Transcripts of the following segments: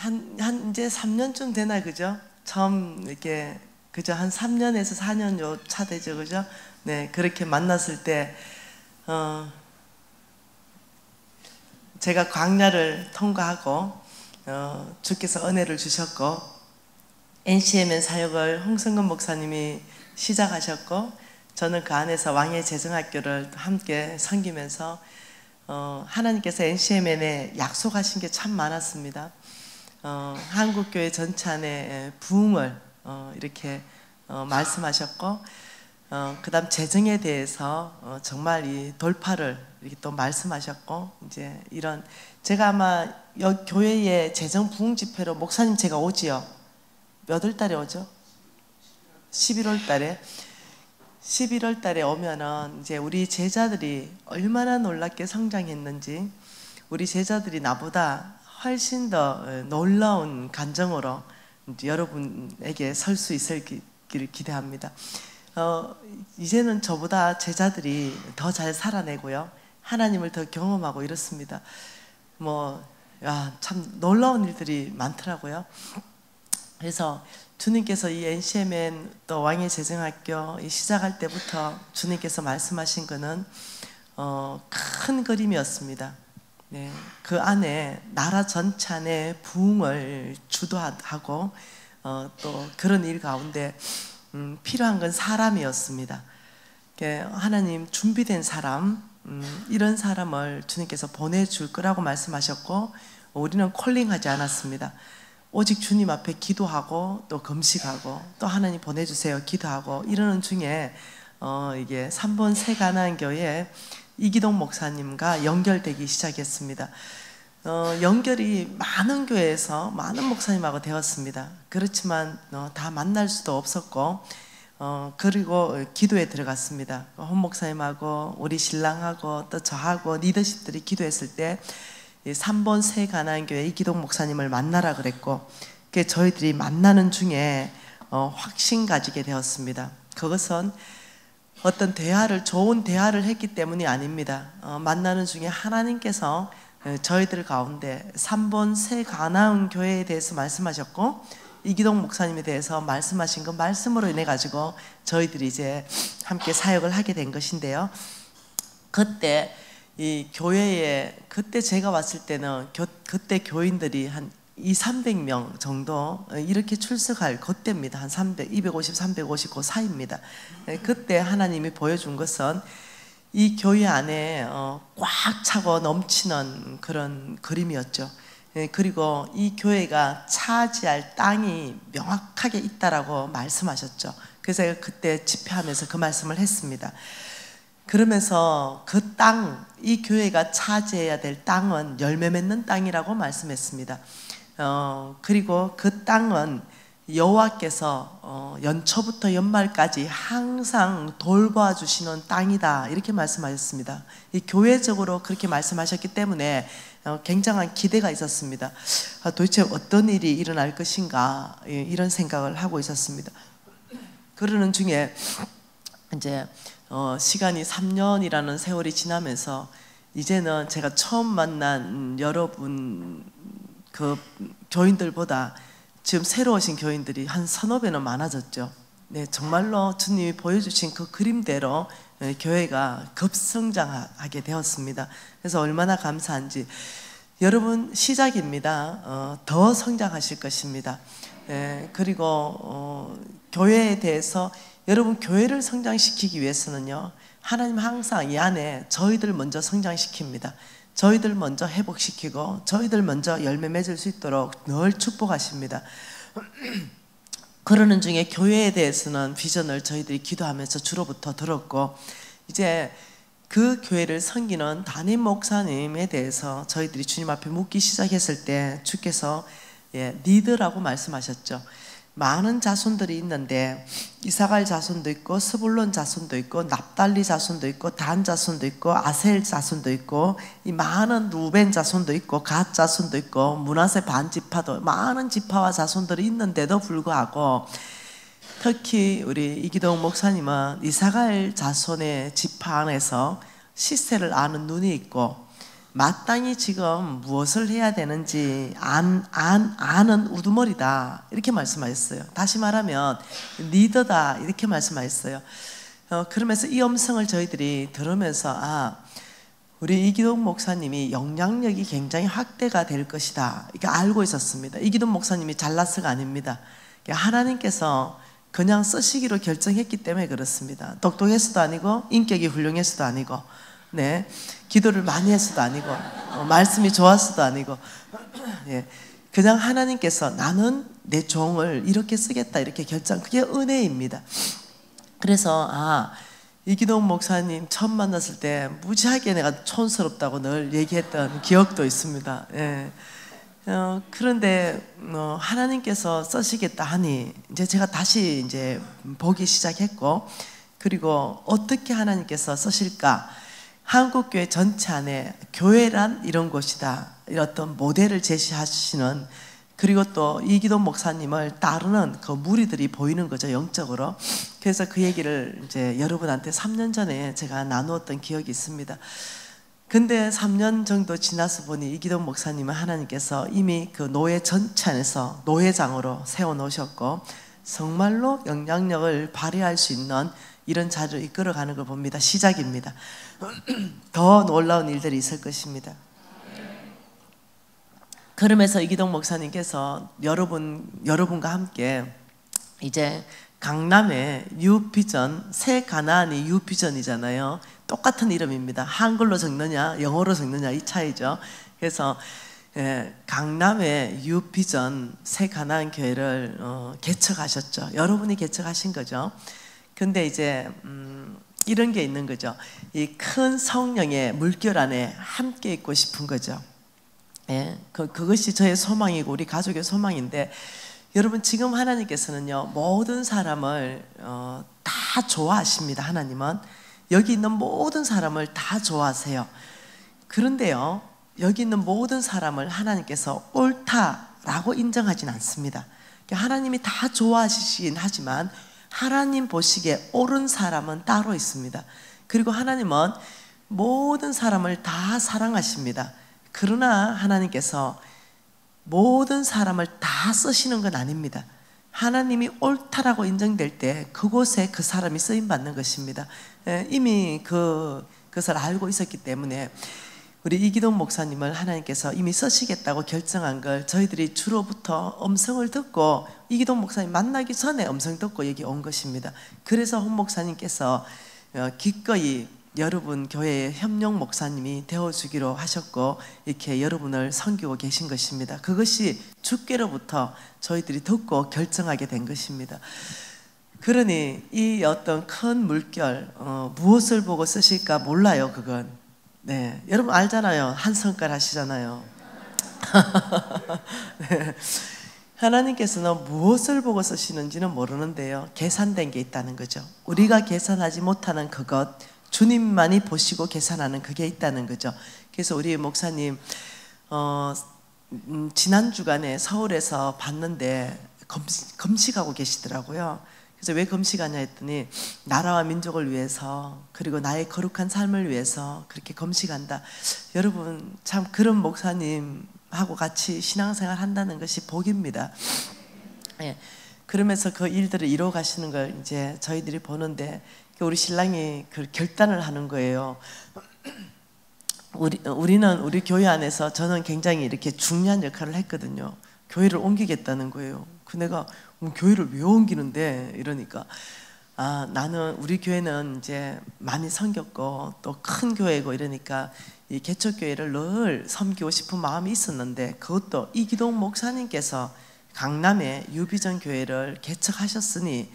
한 이제 3년쯤 되나 그죠? 처음 이렇게 그죠? 한 3년에서 4년 요 차 되죠, 그죠? 네, 그렇게 만났을 때 제가 광야를 통과하고 주께서 은혜를 주셨고 NCMN 사역을 홍성근 목사님이 시작하셨고 저는 그 안에서 왕의 재정학교를 함께 섬기면서 하나님께서 NCMN에 약속하신 게 참 많았습니다. 한국교회 전체 안에 부흥을 이렇게 말씀하셨고 그 다음 재정에 대해서 정말 이 돌파를 이렇게 또 말씀하셨고 이제 이런 제가 아마 교회의 재정 부흥 집회로 목사님 제가 오지요. 몇 월 달에 오죠? 11월 달에 11월 달에 오면은 이제 우리 제자들이 얼마나 놀랍게 성장했는지 우리 제자들이 나보다 훨씬 더 놀라운 감정으로 이제 여러분에게 설 수 있을기를 기대합니다. 이제는 저보다 제자들이 더 잘 살아내고요. 하나님을 더 경험하고 이렇습니다. 참 놀라운 일들이 많더라고요. 그래서 주님께서 이 NCMN 또 왕의 재정학교 시작할 때부터 주님께서 말씀하신 것은 큰 그림이었습니다. 네, 그 안에 나라 전체 안에 부흥을 주도하고 또 그런 일 가운데 필요한 건 사람이었습니다. 하나님 준비된 사람, 이런 사람을 주님께서 보내줄 거라고 말씀하셨고 우리는 콜링하지 않았습니다. 오직 주님 앞에 기도하고 또 금식하고 또 하나님 보내주세요 기도하고 이러는 중에 이게 3번 새가나안교회 이기동 목사님과 연결되기 시작했습니다. 연결이 많은 교회에서 많은 목사님하고 되었습니다. 그렇지만 다 만날 수도 없었고 그리고 기도에 들어갔습니다. 홍 목사님하고 우리 신랑하고 또 저하고 리더십들이 기도했을 때 3번 새가나안교회 이기동 목사님을 만나라 그랬고 저희들이 만나는 중에 확신 가지게 되었습니다. 그것은 어떤 좋은 대화를 했기 때문이 아닙니다. 만나는 중에 하나님께서 저희들 가운데 3번 새가나안교회에 대해서 말씀하셨고 이기동 목사님에 대해서 말씀하신 그 말씀으로 인해 가지고 저희들이 이제 함께 사역을 하게 된 것인데요. 그때 이 교회에 그때 제가 왔을 때는 그때 교인들이 한 200~300명 정도 이렇게 출석할 그때입니다. 한 250, 350 그 사이입니다. 그때 하나님이 보여준 것은 이 교회 안에 꽉 차고 넘치는 그런 그림이었죠. 그리고 이 교회가 차지할 땅이 명확하게 있다라고 말씀하셨죠. 그래서 제가 그때 집회하면서 그 말씀을 했습니다. 그러면서 그 땅, 이 교회가 차지해야 될 땅은 열매 맺는 땅이라고 말씀했습니다. 그리고 그 땅은 여호와께서 연초부터 연말까지 항상 돌봐주시는 땅이다 이렇게 말씀하셨습니다. 이 교회적으로 그렇게 말씀하셨기 때문에 굉장한 기대가 있었습니다. 도대체 어떤 일이 일어날 것인가 이런 생각을 하고 있었습니다. 그러는 중에 이제 시간이 3년이라는 세월이 지나면서 이제는 제가 처음 만난 여러분 그 교인들보다 지금 새로 오신 교인들이 한 서너 배는 많아졌죠. 네, 정말로 주님이 보여주신 그 그림대로 교회가 급성장하게 되었습니다. 그래서 얼마나 감사한지. 여러분 시작입니다. 더 성장하실 것입니다. 그리고 교회에 대해서 여러분 교회를 성장시키기 위해서는요, 하나님 항상 이 안에 저희들 먼저 성장시킵니다. 저희들 먼저 회복시키고 저희들 먼저 열매 맺을 수 있도록 늘 축복하십니다. 그러는 중에 교회에 대해서는 비전을 저희들이 기도하면서 주로부터 들었고 이제 그 교회를 섬기는 담임 목사님에 대해서 저희들이 주님 앞에 묻기 시작했을 때 주께서 리더라고 말씀하셨죠. 많은 자손들이 있는데 이사갈 자손도 있고 스불론 자손도 있고 납달리 자손도 있고 단 자손도 있고 아셀 자손도 있고 이 많은 루벤 자손도 있고 갓 자손도 있고 므낫세 반 지파도 많은 지파와 자손들이 있는데도 불구하고 특히 우리 이기동 목사님은 이사갈 자손의 지파 안에서 시세를 아는 눈이 있고 마땅히 지금 무엇을 해야 되는지 아는 우두머리다 이렇게 말씀하셨어요. 다시 말하면 리더다 이렇게 말씀하셨어요. 그러면서 이 음성을 저희들이 들으면서 우리 이기동 목사님이 영향력이 굉장히 확대가 될 것이다 이렇게 알고 있었습니다. 이기동 목사님이 잘나서가 아닙니다. 하나님께서 그냥 쓰시기로 결정했기 때문에 그렇습니다. 똑똑해서도 아니고 인격이 훌륭해서도 아니고 네, 기도를 많이 해서도 아니고 말씀이 좋았어도 아니고 예, 그냥 하나님께서 나는 내 종을 이렇게 쓰겠다 이렇게 결정, 그게 은혜입니다. 그래서 이기동 목사님 처음 만났을 때 무지하게 내가 촌스럽다고 늘 얘기했던 기억도 있습니다. 예. 그런데 하나님께서 쓰시겠다 하니 이제 제가 다시 이제 보기 시작했고, 그리고 어떻게 하나님께서 쓰실까? 한국교회 전체 안에 교회란 이런 곳이다, 이런 어떤 모델을 제시하시는, 그리고 또 이기동 목사님을 따르는 그 무리들이 보이는 거죠, 영적으로. 그래서 그 얘기를 이제 여러분한테 3년 전에 제가 나누었던 기억이 있습니다. 근데 3년 정도 지나서 보니 이기동 목사님은 하나님께서 이미 그 노예 전체 안에서 노회장으로 세워놓으셨고 정말로 영향력을 발휘할 수 있는 이런 자리를 이끌어가는 걸 봅니다. 시작입니다. 더 놀라운 일들이 있을 것입니다. 그러면서 이기동 목사님께서 여러분과 함께 이제 강남의 뉴비전, 새 가나안이 뉴비전이잖아요. 똑같은 이름입니다. 한글로 적느냐 영어로 적느냐 이 차이죠. 그래서 강남의 뉴비전 새 가나안 교회를 개척하셨죠. 여러분이 개척하신 거죠. 근데 이제 이런 게 있는 거죠. 이 큰 성령의 물결 안에 함께 있고 싶은 거죠. 예, 그것이 저의 소망이고 우리 가족의 소망인데, 여러분 지금 하나님께서는요 모든 사람을 다 좋아하십니다. 하나님은 여기 있는 모든 사람을 다 좋아하세요. 그런데요 여기 있는 모든 사람을 하나님께서 옳다라고 인정하진 않습니다. 하나님이 다 좋아하시긴 하지만 하나님 보시기에 옳은 사람은 따로 있습니다. 그리고 하나님은 모든 사람을 다 사랑하십니다. 그러나 하나님께서 모든 사람을 다 쓰시는 건 아닙니다. 하나님이 옳다라고 인정될 때 그곳에 그 사람이 쓰임받는 것입니다. 이미 그것을 알고 있었기 때문에 우리 이기동 목사님을 하나님께서 이미 쓰시겠다고 결정한 걸 저희들이 주로부터 음성을 듣고, 이기동 목사님 만나기 전에 음성 듣고 여기 온 것입니다. 그래서 홍 목사님께서 기꺼이 여러분 교회의 협력 목사님이 되어주기로 하셨고 이렇게 여러분을 섬기고 계신 것입니다. 그것이 주께로부터 저희들이 듣고 결정하게 된 것입니다. 그러니 이 어떤 큰 물결 무엇을 보고 쓰실까 몰라요. 그건 네, 여러분 알잖아요. 한 성깔 하시잖아요. 네. 하나님께서는 무엇을 보고 쓰시는지는 모르는데요 계산된 게 있다는 거죠. 우리가 계산하지 못하는 그것, 주님만이 보시고 계산하는 그게 있다는 거죠. 그래서 우리 목사님 지난 주간에 서울에서 봤는데 금식하고 계시더라고요. 그래서 왜 금식하냐 했더니 나라와 민족을 위해서, 그리고 나의 거룩한 삶을 위해서 그렇게 금식한다. 여러분 참 그런 목사님하고 같이 신앙생활 한다는 것이 복입니다. 예. 그러면서 그 일들을 이루어 가시는 걸 이제 저희들이 보는데 우리 신랑이 그 결단을 하는 거예요. 우리는 우리 교회 안에서 저는 굉장히 이렇게 중요한 역할을 했거든요. 교회를 옮기겠다는 거예요. 그 내가 교회를 왜 옮기는데 이러니까 나는 우리 교회는 이제 많이 섬겼고 또 큰 교회고 이러니까 이 개척교회를 늘 섬기고 싶은 마음이 있었는데, 그것도 이기동 목사님께서 강남의 유비전 교회를 개척하셨으니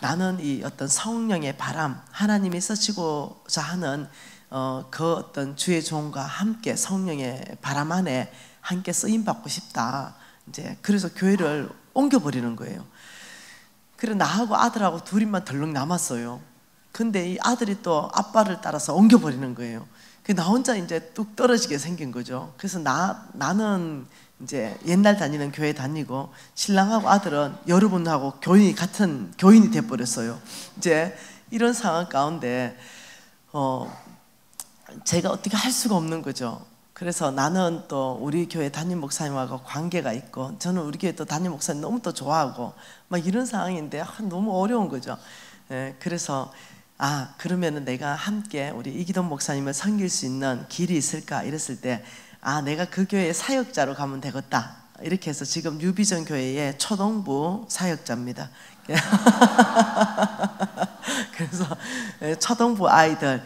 나는 이 어떤 성령의 바람, 하나님이 쓰시고자 하는 그 어떤 주의 종과 함께 성령의 바람 안에 함께 쓰임 받고 싶다. 이제 그래서 교회를 옮겨버리는 거예요. 그래 나하고 아들하고 둘이만 덜렁 남았어요. 근데 이 아들이 또 아빠를 따라서 옮겨버리는 거예요. 나 혼자 이제 뚝 떨어지게 생긴 거죠. 그래서 나는 이제 옛날 다니는 교회 다니고 신랑하고 아들은 여러분하고 같은 교인이 돼버렸어요. 이제 이런 상황 가운데 제가 어떻게 할 수가 없는 거죠. 그래서 나는 또 우리 교회 담임 목사님하고 관계가 있고 저는 우리 교회 또 담임 목사님 너무 또 좋아하고 막 이런 상황인데 너무 어려운 거죠. 그래서 그러면은 내가 함께 우리 이기동 목사님을 섬길 수 있는 길이 있을까 이랬을 때 내가 그 교회의 사역자로 가면 되겠다 이렇게 해서 지금 뉴비전 교회의 초동부 사역자입니다. 그래서 초동부 아이들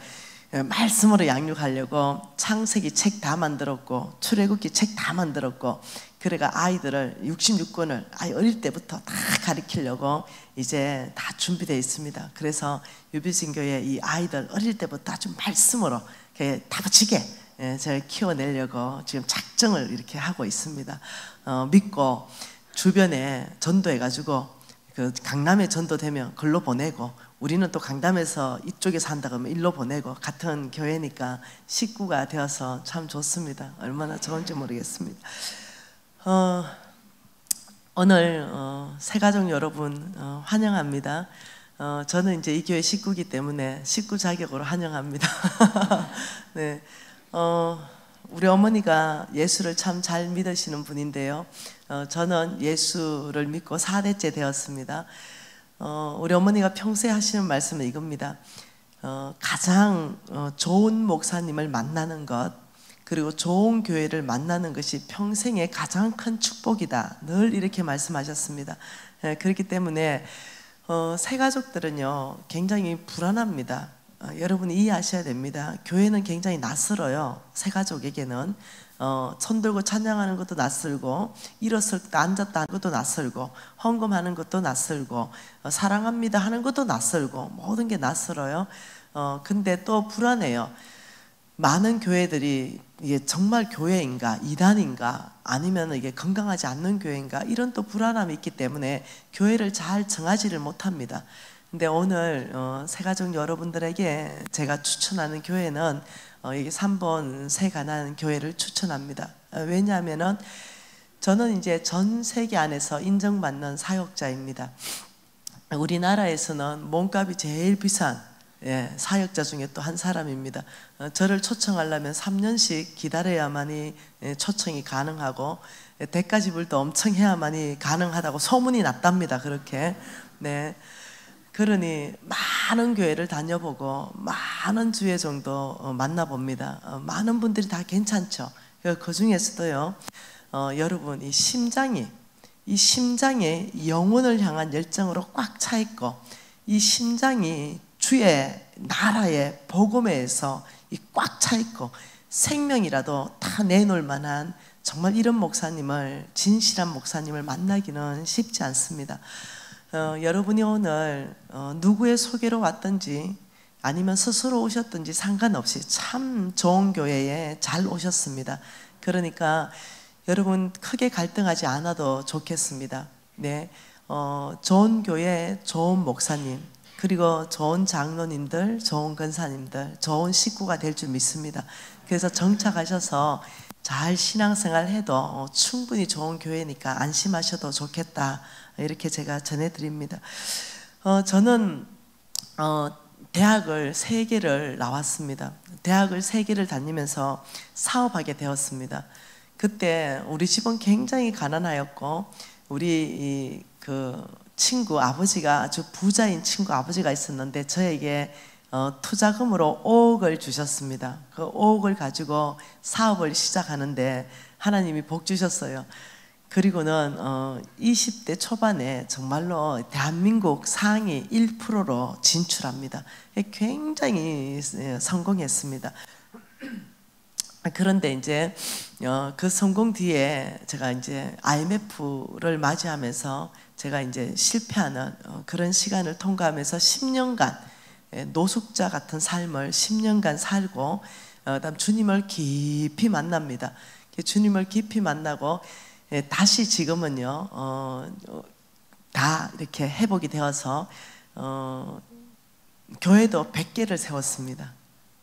말씀으로 양육하려고 창세기 책 다 만들었고 출애굽기 책 다 만들었고 그래가 아이들을 66권을 아예 어릴 때부터 다 가르치려고 이제 다 준비되어 있습니다. 그래서 유비신교회 이 아이들 어릴 때부터 아주 말씀으로 다부지게 제가 키워내려고 지금 작정을 이렇게 하고 있습니다. 믿고 주변에 전도해가지고 그 강남에 전도되면 글로 보내고 우리는 또 강남에서 이쪽에서 한다 그러면 일로 보내고 같은 교회니까 식구가 되어서 참 좋습니다. 얼마나 좋은지 모르겠습니다. 오늘 새가족 여러분 환영합니다. 저는 이제 이 교회 식구이기 때문에 식구 자격으로 환영합니다. 네, 우리 어머니가 예수를 참 잘 믿으시는 분인데요. 저는 예수를 믿고 4대째 되었습니다. 우리 어머니가 평소에 하시는 말씀은 이겁니다. 가장 좋은 목사님을 만나는 것 그리고 좋은 교회를 만나는 것이 평생의 가장 큰 축복이다. 늘 이렇게 말씀하셨습니다. 그렇기 때문에 새가족들은요 굉장히 불안합니다. 여러분이 이해하셔야 됩니다. 교회는 굉장히 낯설어요. 새가족에게는 손 들고 찬양하는 것도 낯설고 일었을 때 앉았다 하는 것도 낯설고 헌금하는 것도 낯설고 사랑합니다 하는 것도 낯설고 모든 게 낯설어요. 근데 또 불안해요. 많은 교회들이 이게 정말 교회인가 이단인가 아니면 이게 건강하지 않는 교회인가 이런 또 불안함이 있기 때문에 교회를 잘 정하지를 못합니다. 근데 오늘 새가족 여러분들에게 제가 추천하는 교회는 여기 3번 새가난 교회를 추천합니다. 왜냐하면은 저는 이제 전 세계 안에서 인정받는 사역자입니다. 우리나라에서는 몸값이 제일 비싼 사역자 중에 또 한 사람입니다. 저를 초청하려면 3년씩 기다려야만이 초청이 가능하고 대가지불도 엄청 해야만이 가능하다고 소문이 났답니다. 그렇게. 네. 그러니 많은 교회를 다녀보고 많은 주회 정도 만나봅니다. 많은 분들이 다 괜찮죠. 그 중에서도요 여러분 이 심장에 영혼을 향한 열정으로 꽉 차 있고 이 심장이 주의 나라의 복음에서 꽉 차 있고 생명이라도 다 내놓을 만한 정말 이런 목사님을 진실한 목사님을 만나기는 쉽지 않습니다. 여러분이 오늘 누구의 소개로 왔든지 아니면 스스로 오셨든지 상관없이 참 좋은 교회에 잘 오셨습니다. 그러니까 여러분 크게 갈등하지 않아도 좋겠습니다. 네, 좋은 교회, 좋은 목사님 그리고 좋은 장로님들, 좋은 권사님들, 좋은 식구가 될 줄 믿습니다. 그래서 정착하셔서 잘 신앙생활 해도 충분히 좋은 교회니까 안심하셔도 좋겠다. 이렇게 제가 전해드립니다. 저는 대학을 3개를 나왔습니다. 대학을 3개를 다니면서 사업하게 되었습니다. 그때 우리 집은 굉장히 가난하였고 우리 그 친구 아버지가 아주 부자인 친구 아버지가 있었는데 저에게 투자금으로 5억을 주셨습니다. 그 5억을 가지고 사업을 시작하는데 하나님이 복 주셨어요. 그리고는 20대 초반에 정말로 대한민국 상위 1%로 진출합니다. 굉장히 성공했습니다. 그런데 이제 그 성공 뒤에 제가 이제 IMF를 맞이하면서 제가 이제 실패하는 그런 시간을 통과하면서 10년간 노숙자 같은 삶을 10년간 살고 그다음 주님을 깊이 만납니다. 주님을 깊이 만나고 다시 지금은요 다 이렇게 회복이 되어서 교회도 100개를 세웠습니다.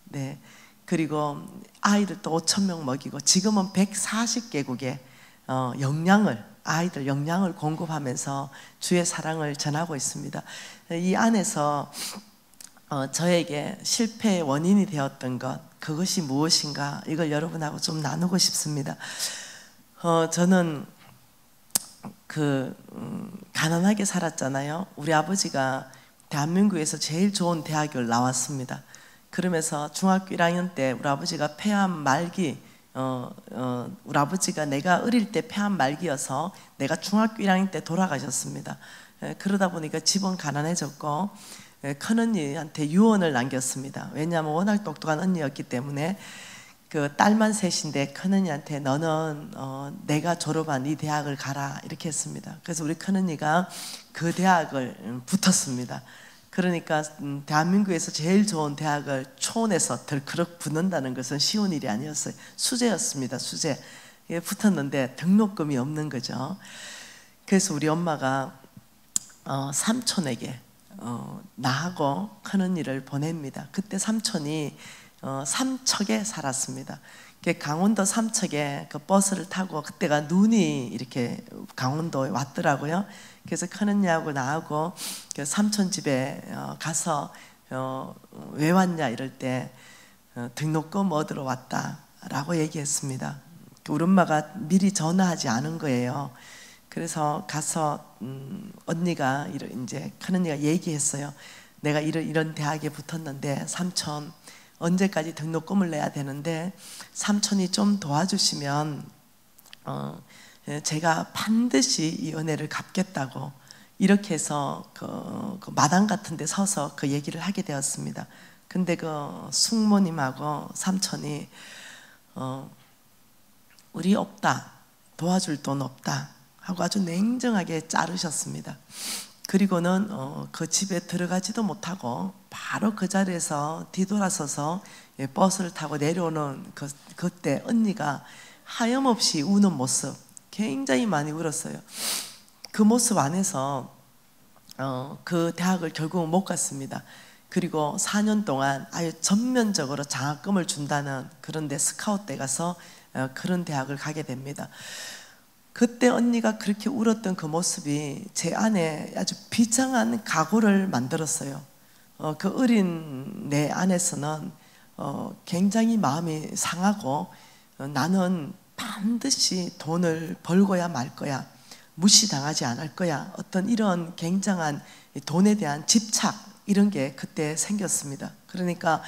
네. 그리고 아이들도 5,000명 먹이고 지금은 140개국에 아이들 영양을 공급하면서 주의 사랑을 전하고 있습니다. 이 안에서 저에게 실패의 원인이 되었던 것 그것이 무엇인가 이걸 여러분하고 좀 나누고 싶습니다. 저는 가난하게 살았잖아요. 우리 아버지가 대한민국에서 제일 좋은 대학을 나왔습니다. 그러면서 중학교 1학년 때 우리 아버지가 폐암 말기, 우리 아버지가 내가 어릴 때 폐암 말기여서 내가 중학교 1학년 때 돌아가셨습니다. 그러다 보니까 집은 가난해졌고 큰언니한테 유언을 남겼습니다. 왜냐하면 워낙 똑똑한 언니였기 때문에 그 딸만 셋인데 큰언니한테 너는 내가 졸업한 이 대학을 가라 이렇게 했습니다. 그래서 우리 큰언니가 그 대학을 붙었습니다. 그러니까 대한민국에서 제일 좋은 대학을 초원에서 덜크럭 붙는다는 것은 쉬운 일이 아니었어요. 수재였습니다. 수재. 붙었는데 등록금이 없는 거죠. 그래서 우리 엄마가 삼촌에게 나하고 큰언니를 보냅니다. 그때 삼촌이 삼척에 살았습니다. 강원도 삼척에 그 버스를 타고 그때가 눈이 이렇게 강원도에 왔더라고요. 그래서 큰언니하고 나하고 그 삼촌 집에 가서 왜 왔냐 이럴 때 등록금 얻으러 왔다라고 얘기했습니다. 우리 엄마가 미리 전화하지 않은 거예요. 그래서 가서 언니가 이제 큰언니가 얘기했어요. 내가 이런 대학에 붙었는데 삼촌 언제까지 등록금을 내야 되는데 삼촌이 좀 도와주시면 제가 반드시 이 은혜를 갚겠다고 이렇게 해서 그 마당 같은 데 서서 그 얘기를 하게 되었습니다. 근데 그 숙모님하고 삼촌이 우리 없다, 도와줄 돈 없다 하고 아주 냉정하게 자르셨습니다. 그리고는 그 집에 들어가지도 못하고 바로 그 자리에서 뒤돌아서서 버스를 타고 내려오는 그때 언니가 하염없이 우는 모습 굉장히 많이 울었어요. 그 모습 안에서 그 대학을 결국은 못 갔습니다. 그리고 4년 동안 아예 전면적으로 장학금을 준다는 그런 데 스카웃대 가서 그런 대학을 가게 됩니다. 그때 언니가 그렇게 울었던 그 모습이 제 안에 아주 비장한 각오를 만들었어요. 그 어린 내 안에서는 굉장히 마음이 상하고 나는 반드시 돈을 벌고야 말 거야, 무시당하지 않을 거야, 어떤 이런 굉장한 돈에 대한 집착 이런 게 그때 생겼습니다. 그러니까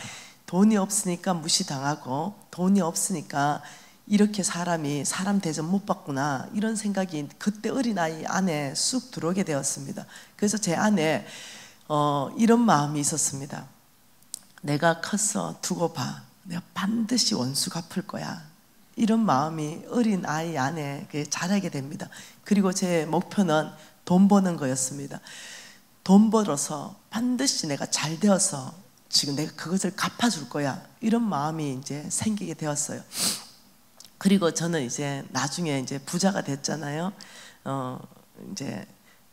돈이 없으니까 무시당하고 돈이 없으니까 이렇게 사람이 사람 대접 못 받구나 이런 생각이 그때 어린아이 안에 쑥 들어오게 되었습니다. 그래서 제 안에 이런 마음이 있었습니다. 내가 커서 두고 봐, 내가 반드시 원수 갚을 거야, 이런 마음이 어린아이 안에 자라게 됩니다. 그리고 제 목표는 돈 버는 거였습니다. 돈 벌어서 반드시 내가 잘 되어서 지금 내가 그것을 갚아줄 거야, 이런 마음이 이제 생기게 되었어요. 그리고 저는 이제 나중에 이제 부자가 됐잖아요. 이제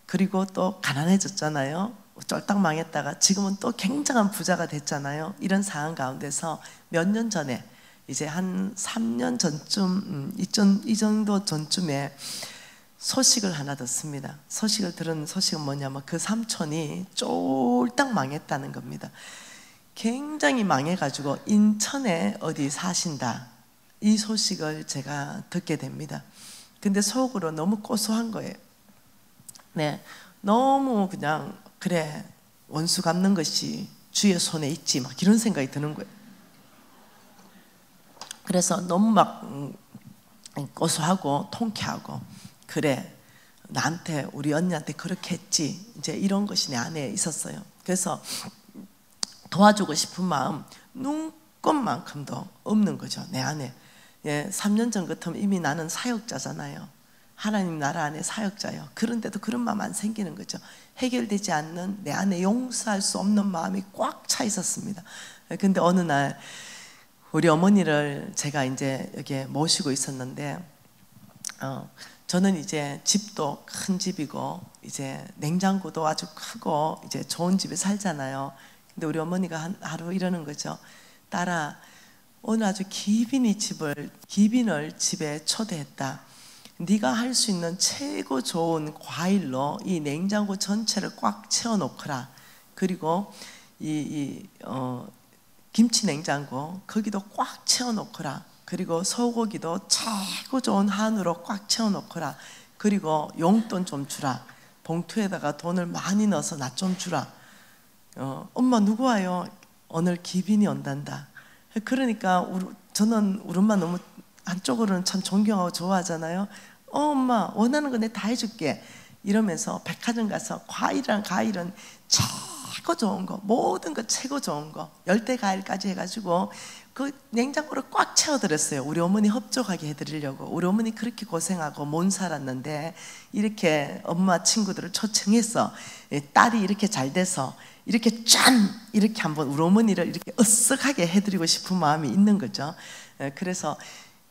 그리고 또 가난해졌잖아요. 쫄딱 망했다가 지금은 또 굉장한 부자가 됐잖아요. 이런 상황 가운데서 몇 년 전에 이제 한 3년 전쯤 이 정도 전쯤에 소식을 하나 듣습니다. 소식을 들은 소식은 뭐냐면 그 삼촌이 쫄딱 망했다는 겁니다. 굉장히 망해가지고 인천에 어디 사신다, 이 소식을 제가 듣게 됩니다. 근데 속으로 너무 고소한 거예요. 네, 너무 그냥 그래 원수 갚는 것이 주의 손에 있지 막 이런 생각이 드는 거예요. 그래서 너무 막 고소하고 통쾌하고 그래 나한테 우리 언니한테 그렇게 했지 이제 이런 것이 내 안에 있었어요. 그래서 도와주고 싶은 마음 눈꼽만큼도 없는 거죠 내 안에. 3년 전 같으면 이미 나는 사역자잖아요. 하나님 나라 안에 사역자예요. 그런데도 그런 마음 안 생기는 거죠. 해결되지 않는 내 안에 용서할 수 없는 마음이 꽉 차 있었습니다. 근데 어느 날 우리 어머니를 제가 이제 여기 모시고 있었는데 저는 이제 집도 큰 집이고 이제 냉장고도 아주 크고 이제 좋은 집에 살잖아요. 근데 우리 어머니가 하루 이러는 거죠. 딸아, 오늘 아주 기빈을 집에 초대했다. 네가 할 수 있는 최고 좋은 과일로 이 냉장고 전체를 꽉 채워 놓거라. 그리고 김치 냉장고 거기도 꽉 채워놓거라. 그리고 소고기도 최고 좋은 한우로 꽉 채워놓거라. 그리고 용돈 좀 주라. 봉투에다가 돈을 많이 넣어서 나 좀 주라. 엄마 누구 와요? 오늘 기빈이 온단다. 그러니까 저는 우리 엄마 너무 한쪽으로는 참 존경하고 좋아하잖아요. 엄마 원하는 거 내가 다 해줄게. 이러면서 백화점 가서 과일은 최고 좋은 거, 모든 거 최고 좋은 거, 열대 과일까지 해가지고 그 냉장고를 꽉 채워드렸어요. 우리 어머니 흡족하게 해드리려고. 우리 어머니 그렇게 고생하고 못 살았는데 이렇게 엄마 친구들을 초청해서 딸이 이렇게 잘 돼서 이렇게 짠! 이렇게 한번 우리 어머니를 이렇게 으쓱하게 해드리고 싶은 마음이 있는 거죠. 그래서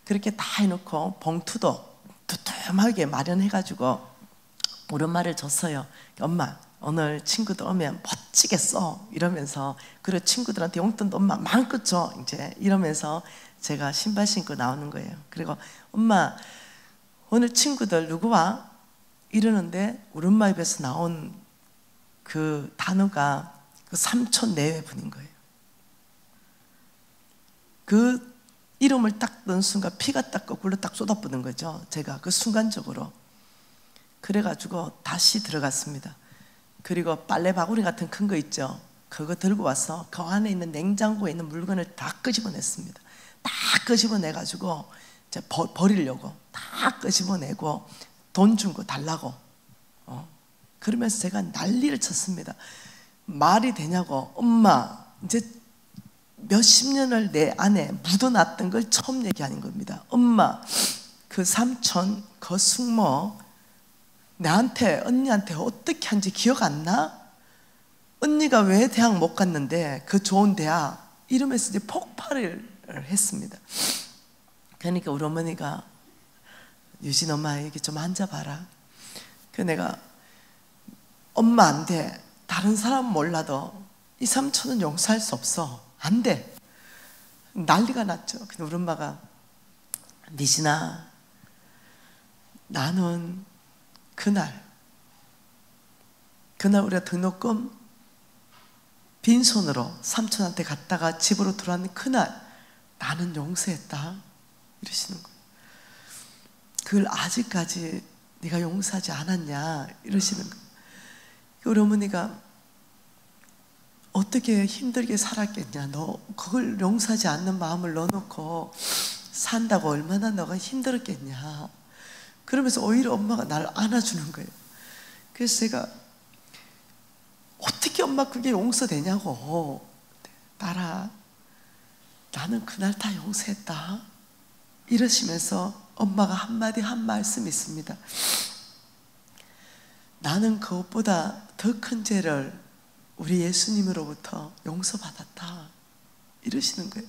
그렇게 다 해놓고 봉투도 두툼하게 마련해가지고 우리 엄마를 줬어요. 엄마 오늘 친구들 오면 멋지게 써 이러면서, 그리고 친구들한테 용돈도 엄마 마음껏 줘 이제 이러면서 제가 신발 신고 나오는 거예요. 그리고 엄마 오늘 친구들 누구 와? 이러는데 우리 엄마 입에서 나온 그 단어가 그 삼촌 내외 분인 거예요. 그 이름을 딱 넣은 순간 피가 딱 거꾸로 딱 쏟아부는 거죠. 제가 그 순간적으로. 그래가지고 다시 들어갔습니다. 그리고 빨래 바구니 같은 큰 거 있죠. 그거 들고 와서 그 안에 있는 냉장고에 있는 물건을 다 끄집어냈습니다. 다 끄집어내가지고 이제 버리려고 다 끄집어내고 돈 준 거 달라고. 그러면서 제가 난리를 쳤습니다. 말이 되냐고. 엄마 이제 몇십 년을 내 안에 묻어놨던 걸 처음 얘기하는 겁니다. 엄마 그 삼촌 그 숙모 나한테 언니한테 어떻게 한지 기억 안 나? 언니가 왜 대학 못 갔는데 그 좋은 대학 이러면서 이제 폭발을 했습니다. 그러니까 우리 어머니가 유진 엄마 여기 좀 앉아봐라. 그 내가 엄마 안 돼. 다른 사람 몰라도 이 삼촌은 용서할 수 없어. 안 돼. 난리가 났죠. 근데 우리 엄마가 미진아 나는 그날 우리가 등록금 빈손으로 삼촌한테 갔다가 집으로 들어왔는 그날 나는 용서했다 이러시는 거예요. 그걸 아직까지 네가 용서하지 않았냐 이러시는 거예요. 우리 어머니가 어떻게 힘들게 살았겠냐, 너 그걸 용서하지 않는 마음을 넣어놓고 산다고 얼마나 너가 힘들었겠냐, 그러면서 오히려 엄마가 나를 안아주는 거예요. 그래서 제가 어떻게 엄마 그게 용서되냐고. 딸아 나는 그날 다 용서했다 이러시면서 엄마가 한마디 한 말씀이 있습니다. 나는 그것보다 더 큰 죄를 우리 예수님으로부터 용서받았다 이러시는 거예요.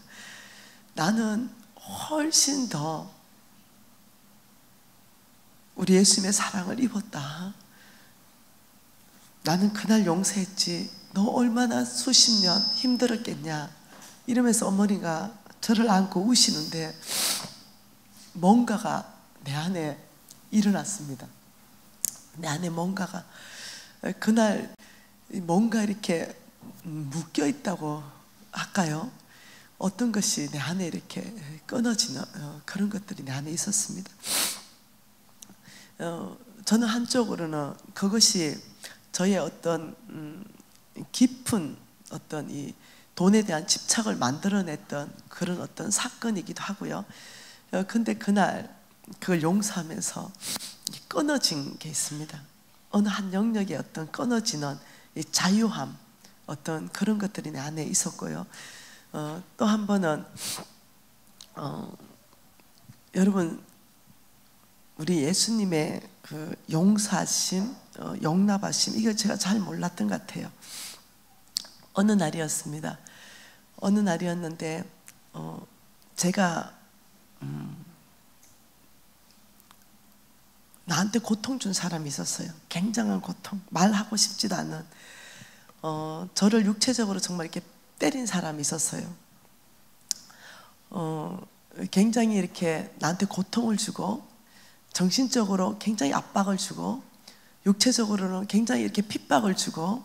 나는 훨씬 더 우리 예수님의 사랑을 입었다. 나는 그날 용서했지 너 얼마나 수십 년 힘들었겠냐 이러면서 어머니가 저를 안고 우시는데 뭔가가 내 안에 일어났습니다. 내 안에 뭔가가, 그날 뭔가 이렇게 묶여 있다고 할까요? 어떤 것이 내 안에 이렇게 끊어지는 그런 것들이 내 안에 있었습니다. 저는 한쪽으로는 그것이 저의 어떤 깊은 어떤 이 돈에 대한 집착을 만들어냈던 그런 어떤 사건이기도 하고요. 근데 그날 그걸 용서하면서 끊어진 게 있습니다. 어느 한 영역에 어떤 끊어지는 이 자유함, 어떤 그런 것들이 내 안에 있었고요. 또 한 번은 여러분 우리 예수님의 그 용서하심, 용납하심, 이걸 제가 잘 몰랐던 것 같아요. 어느 날이었습니다. 어느 날이었는데 제가 나한테 고통 준 사람이 있었어요. 굉장한 고통, 말하고 싶지도 않은, 저를 육체적으로 정말 이렇게 때린 사람이 있었어요. 굉장히 이렇게 나한테 고통을 주고 정신적으로 굉장히 압박을 주고 육체적으로는 굉장히 이렇게 핍박을 주고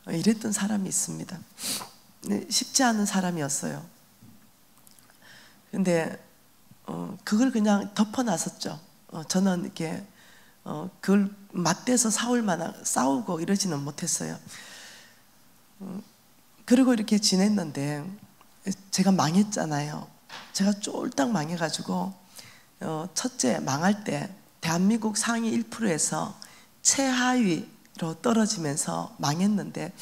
이랬던 사람이 있습니다. 쉽지 않은 사람이었어요. 근데 그걸 그냥 덮어놨었죠. 저는 이렇게 그걸 맞대서 싸우고 이러지는 못했어요. 그리고 이렇게 지냈는데 제가 망했잖아요. 제가 쫄딱 망해가지고 첫째 망할 때 대한민국 상위 1%에서 최하위로 떨어지면서 망했는데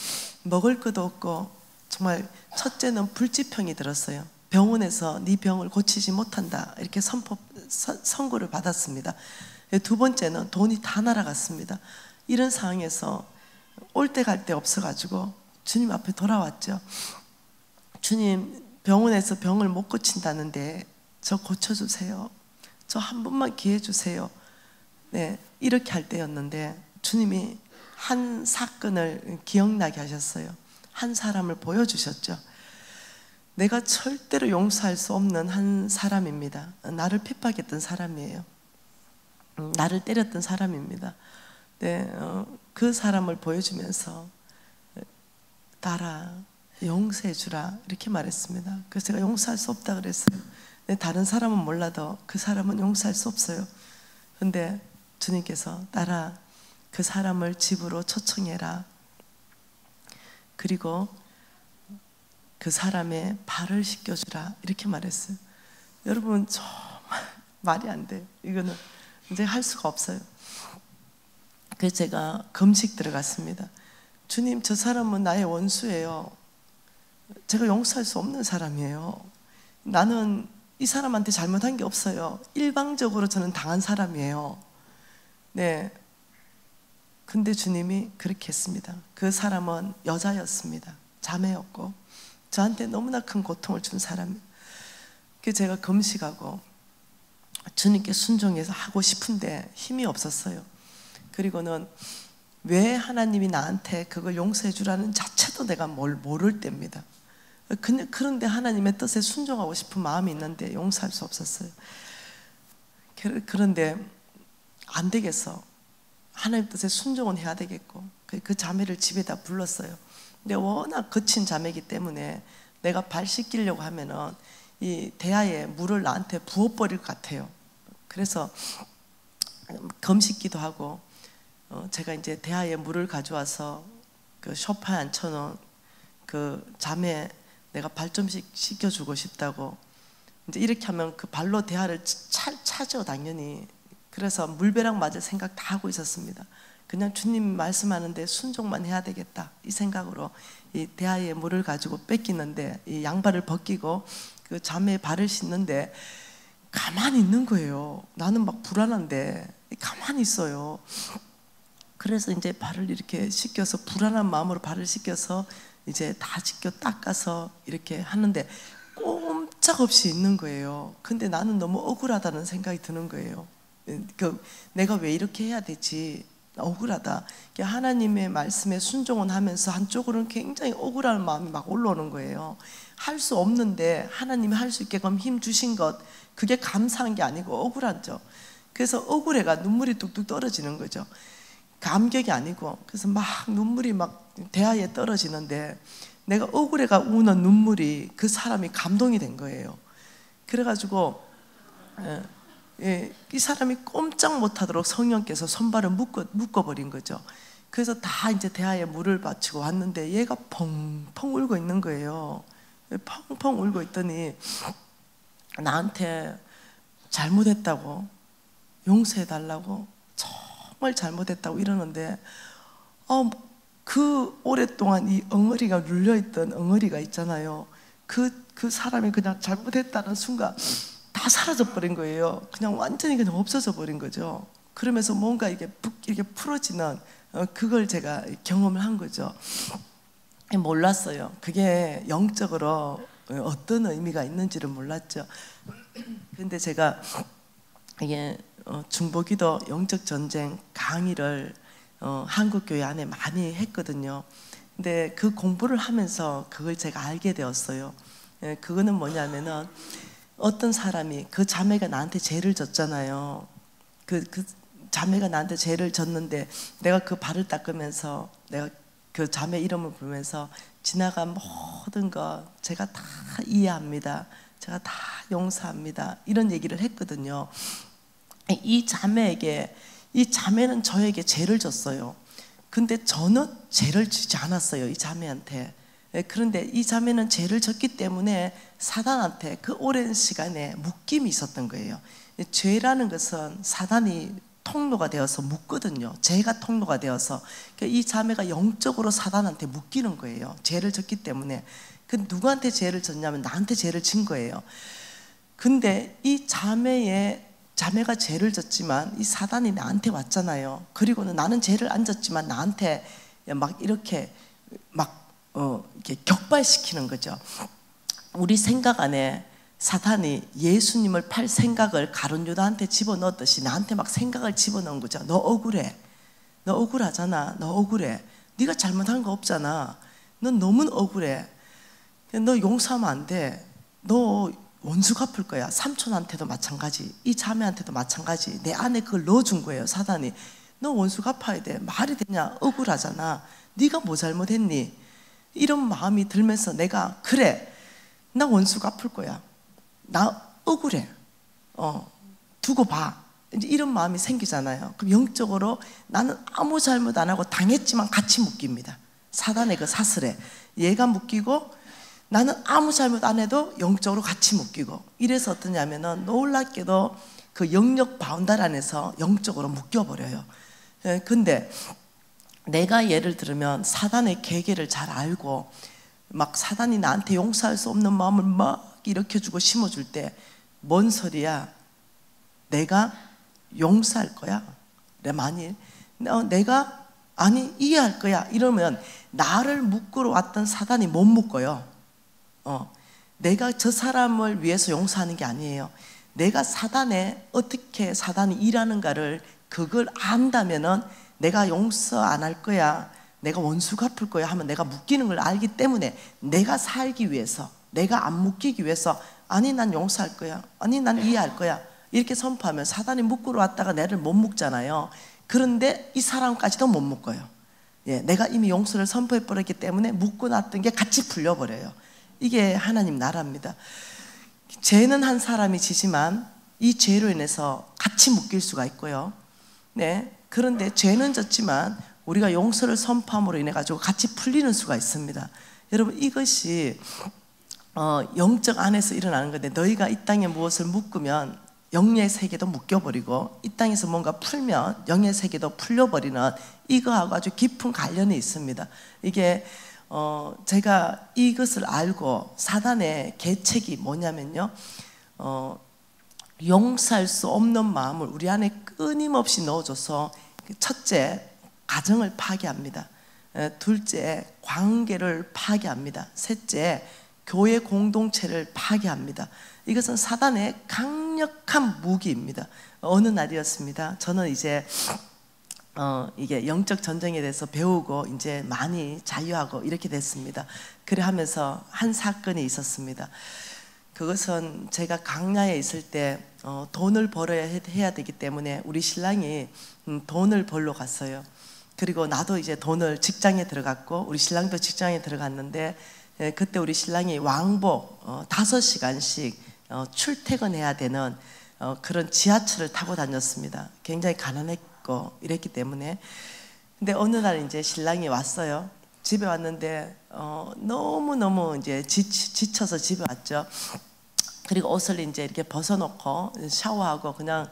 먹을 것도 없고 정말 첫째는 불치병이 들었어요. 병원에서 네 병을 고치지 못한다 이렇게 선고를 받았습니다. 두 번째는 돈이 다 날아갔습니다. 이런 상황에서 올 때 갈 데 없어가지고 주님 앞에 돌아왔죠. 주님, 병원에서 병을 못 고친다는데 저 고쳐주세요. 저 한 번만 기회 주세요. 네, 이렇게 할 때였는데 주님이 한 사건을 기억나게 하셨어요. 한 사람을 보여주셨죠. 내가 절대로 용서할 수 없는 한 사람입니다. 나를 핍박했던 사람이에요. 나를 때렸던 사람입니다. 네, 그 사람을 보여주면서 따라 용서해 주라 이렇게 말했습니다. 그래서 제가 용서할 수 없다 그랬어요. 네, 다른 사람은 몰라도 그 사람은 용서할 수 없어요. 근데 주님께서 따라 그 사람을 집으로 초청해라. 그리고 그 사람의 발을 씻겨주라 이렇게 말했어요. 여러분 정말 말이 안 돼요. 이거는 이제 할 수가 없어요. 그래서 제가 금식 들어갔습니다. 주님, 저 사람은 나의 원수예요. 제가 용서할 수 없는 사람이에요. 나는 이 사람한테 잘못한 게 없어요. 일방적으로 저는 당한 사람이에요. 네. 근데 주님이 그렇게 했습니다. 그 사람은 여자였습니다. 자매였고 저한테 너무나 큰 고통을 준 사람이에요. 그래서 제가 금식하고 주님께 순종해서 하고 싶은데 힘이 없었어요. 그리고는 왜 하나님이 나한테 그걸 용서해 주라는 자체도 내가 모를 때입니다. 그런데 하나님의 뜻에 순종하고 싶은 마음이 있는데 용서할 수 없었어요. 그런데 안 되겠어. 하나님 뜻에 순종은 해야 되겠고 그 자매를 집에다 불렀어요. 근데 워낙 거친 자매이기 때문에 내가 발 씻기려고 하면은 이 대야에 물을 나한테 부어버릴 것 같아요. 그래서 금식기도 하고 제가 이제 대야에 물을 가져와서 그 소파에 앉혀놓은 그 자매 내가 발 좀 씻겨주고 싶다고 이제 이렇게 하면 그 발로 대야를 차죠 당연히. 그래서 물벼락 맞을 생각 다 하고 있었습니다. 그냥 주님 말씀하는데 순종만 해야 되겠다 이 생각으로 이 대야에 물을 가지고 뺏기는데 이 양발을 벗기고 그 자매의 발을 씻는데 가만히 있는 거예요. 나는 막 불안한데 가만히 있어요. 그래서 이제 발을 이렇게 씻겨서 불안한 마음으로 발을 씻겨서 이제 다 씻겨 닦아서 이렇게 하는데 꼼짝없이 있는 거예요. 근데 나는 너무 억울하다는 생각이 드는 거예요. 내가 왜 이렇게 해야 되지? 억울하다. 하나님의 말씀에 순종은 하면서 한쪽으로는 굉장히 억울한 마음이 막 올라오는 거예요. 할 수 없는데 하나님이 할 수 있게끔 힘 주신 것, 그게 감사한 게 아니고 억울하죠. 그래서 억울해가 눈물이 뚝뚝 떨어지는 거죠. 감격이 아니고. 그래서 막 눈물이 막 대야에 떨어지는데 내가 억울해가 우는 눈물이 그 사람이 감동이 된 거예요. 그래가지고 이 사람이 꼼짝 못하도록 성령께서 손발을 묶어버린 거죠. 그래서 다 이제 대야에 물을 바치고 왔는데 얘가 펑펑 울고 있는 거예요. 펑펑 울고 있더니 나한테 잘못했다고 용서해달라고 정말 잘못했다고 이러는데 그 오랫동안 이 엉어리가 눌려있던 엉어리가 있잖아요. 그 사람이 그냥 잘못했다는 순간 다 사라져버린 거예요. 그냥 완전히 그냥 없어져 버린 거죠. 그러면서 뭔가 이렇게 풀어지는 그걸 제가 경험을 한 거죠. 몰랐어요. 그게 영적으로 어떤 의미가 있는지를 몰랐죠. 근데 제가 이게 중보기도 영적 전쟁 강의를 한국교회 안에 많이 했거든요. 근데 그 공부를 하면서 그걸 제가 알게 되었어요. 그거는 뭐냐면은 어떤 사람이 그 자매가 나한테 죄를 졌잖아요. 그 자매가 나한테 죄를 졌는데 내가 그 발을 닦으면서 내가 그 자매 이름을 부르면서 지나간 모든 것 제가 다 이해합니다. 제가 다 용서합니다. 이런 얘기를 했거든요. 이 자매에게, 이 자매는 저에게 죄를 졌어요. 근데 저는 죄를 지지 않았어요, 이 자매한테. 그런데 이 자매는 죄를 졌기 때문에 사단한테 그 오랜 시간에 묶임이 있었던 거예요. 죄라는 것은 사단이 통로가 되어서 묶거든요. 죄가 통로가 되어서. 이 자매가 영적으로 사단한테 묶이는 거예요. 죄를 졌기 때문에. 그 누구한테 죄를 졌냐면 나한테 죄를 진 거예요. 근데 이 자매가 죄를 졌지만 이 사단이 나한테 왔잖아요. 그리고는 나는 죄를 안 졌지만 나한테 막 이렇게 이렇게 격발시키는 거죠. 우리 생각 안에 사탄이 예수님을 팔 생각을 가룟 유다한테 집어넣었듯이 나한테 막 생각을 집어넣은 거죠. 너 억울해. 너 억울하잖아. 너 억울해. 네가 잘못한 거 없잖아. 넌 너무 억울해. 너 용서하면 안 돼. 너 원수 갚을 거야. 삼촌한테도 마찬가지, 이 자매한테도 마찬가지. 내 안에 그걸 넣어준 거예요, 사단이. 너 원수 갚아야 돼. 말이 되냐? 억울하잖아. 네가 뭐 잘못했니? 이런 마음이 들면서 내가 그래, 나 원수 갚을 거야. 나 억울해. 두고 봐. 이제 이런 마음이 생기잖아요. 그럼 영적으로 나는 아무 잘못 안 하고 당했지만 같이 묶입니다. 사단의 그 사슬에 얘가 묶이고 나는 아무 잘못 안 해도 영적으로 같이 묶이고, 이래서 어떠냐면은 놀랍게도 그 영역 바운다리 안에서 영적으로 묶여버려요. 근데 내가 예를 들면 사단의 계계를 잘 알고 막 사단이 나한테 용서할 수 없는 마음을 막 일으켜주고 심어줄 때 뭔 소리야? 내가 용서할 거야? 만일 내가 아니 이해할 거야 이러면 나를 묶으러 왔던 사단이 못 묶어요. 내가 저 사람을 위해서 용서하는 게 아니에요. 내가 사단에 어떻게 사단이 일하는가를 그걸 안다면은 내가 용서 안 할 거야, 내가 원수 갚을 거야 하면 내가 묶이는 걸 알기 때문에 내가 살기 위해서, 내가 안 묶이기 위해서 아니 난 용서할 거야, 아니 난 이해할 거야 이렇게 선포하면 사단이 묶으러 왔다가 나를 못 묶잖아요. 그런데 이 사람까지도 못 묶어요. 내가 이미 용서를 선포해 버렸기 때문에 묶고 놨던 게 같이 풀려버려요. 이게 하나님 나라입니다. 죄는 한 사람이 지지만 이 죄로 인해서 같이 묶일 수가 있고요. 그런데 죄는 졌지만 우리가 용서를 선포함으로 인해 가지고 같이 풀리는 수가 있습니다. 여러분, 이것이 영적 안에서 일어나는 건데, 너희가 이 땅에 무엇을 묶으면 영의 세계도 묶여버리고 이 땅에서 뭔가 풀면 영의 세계도 풀려버리는, 이거하고 아주 깊은 관련이 있습니다. 이게 제가 이것을 알고 사단의 계책이 뭐냐면요, 용서할 수 없는 마음을 우리 안에 끊임없이 넣어줘서 첫째, 가정을 파괴합니다. 둘째, 관계를 파괴합니다. 셋째, 교회 공동체를 파괴합니다. 이것은 사단의 강력한 무기입니다. 어느 날이었습니다. 저는 이제 이게 영적 전쟁에 대해서 배우고 이제 많이 자유하고 이렇게 됐습니다. 그래 하면서 한 사건이 있었습니다. 그것은 제가 강야에 있을 때 돈을 벌어야 해야 되기 때문에 우리 신랑이 돈을 벌러 갔어요. 그리고 나도 이제 직장에 들어갔고 우리 신랑도 직장에 들어갔는데, 그때 우리 신랑이 왕복 5시간씩 출퇴근해야 되는 그런 지하철을 타고 다녔습니다. 굉장히 가난했고 이랬기 때문에. 근데 어느 날 이제 신랑이 왔어요. 집에 왔는데 너무너무 이제 지쳐서 집에 왔죠. 그리고 옷을 이제 이렇게 벗어놓고 샤워하고 그냥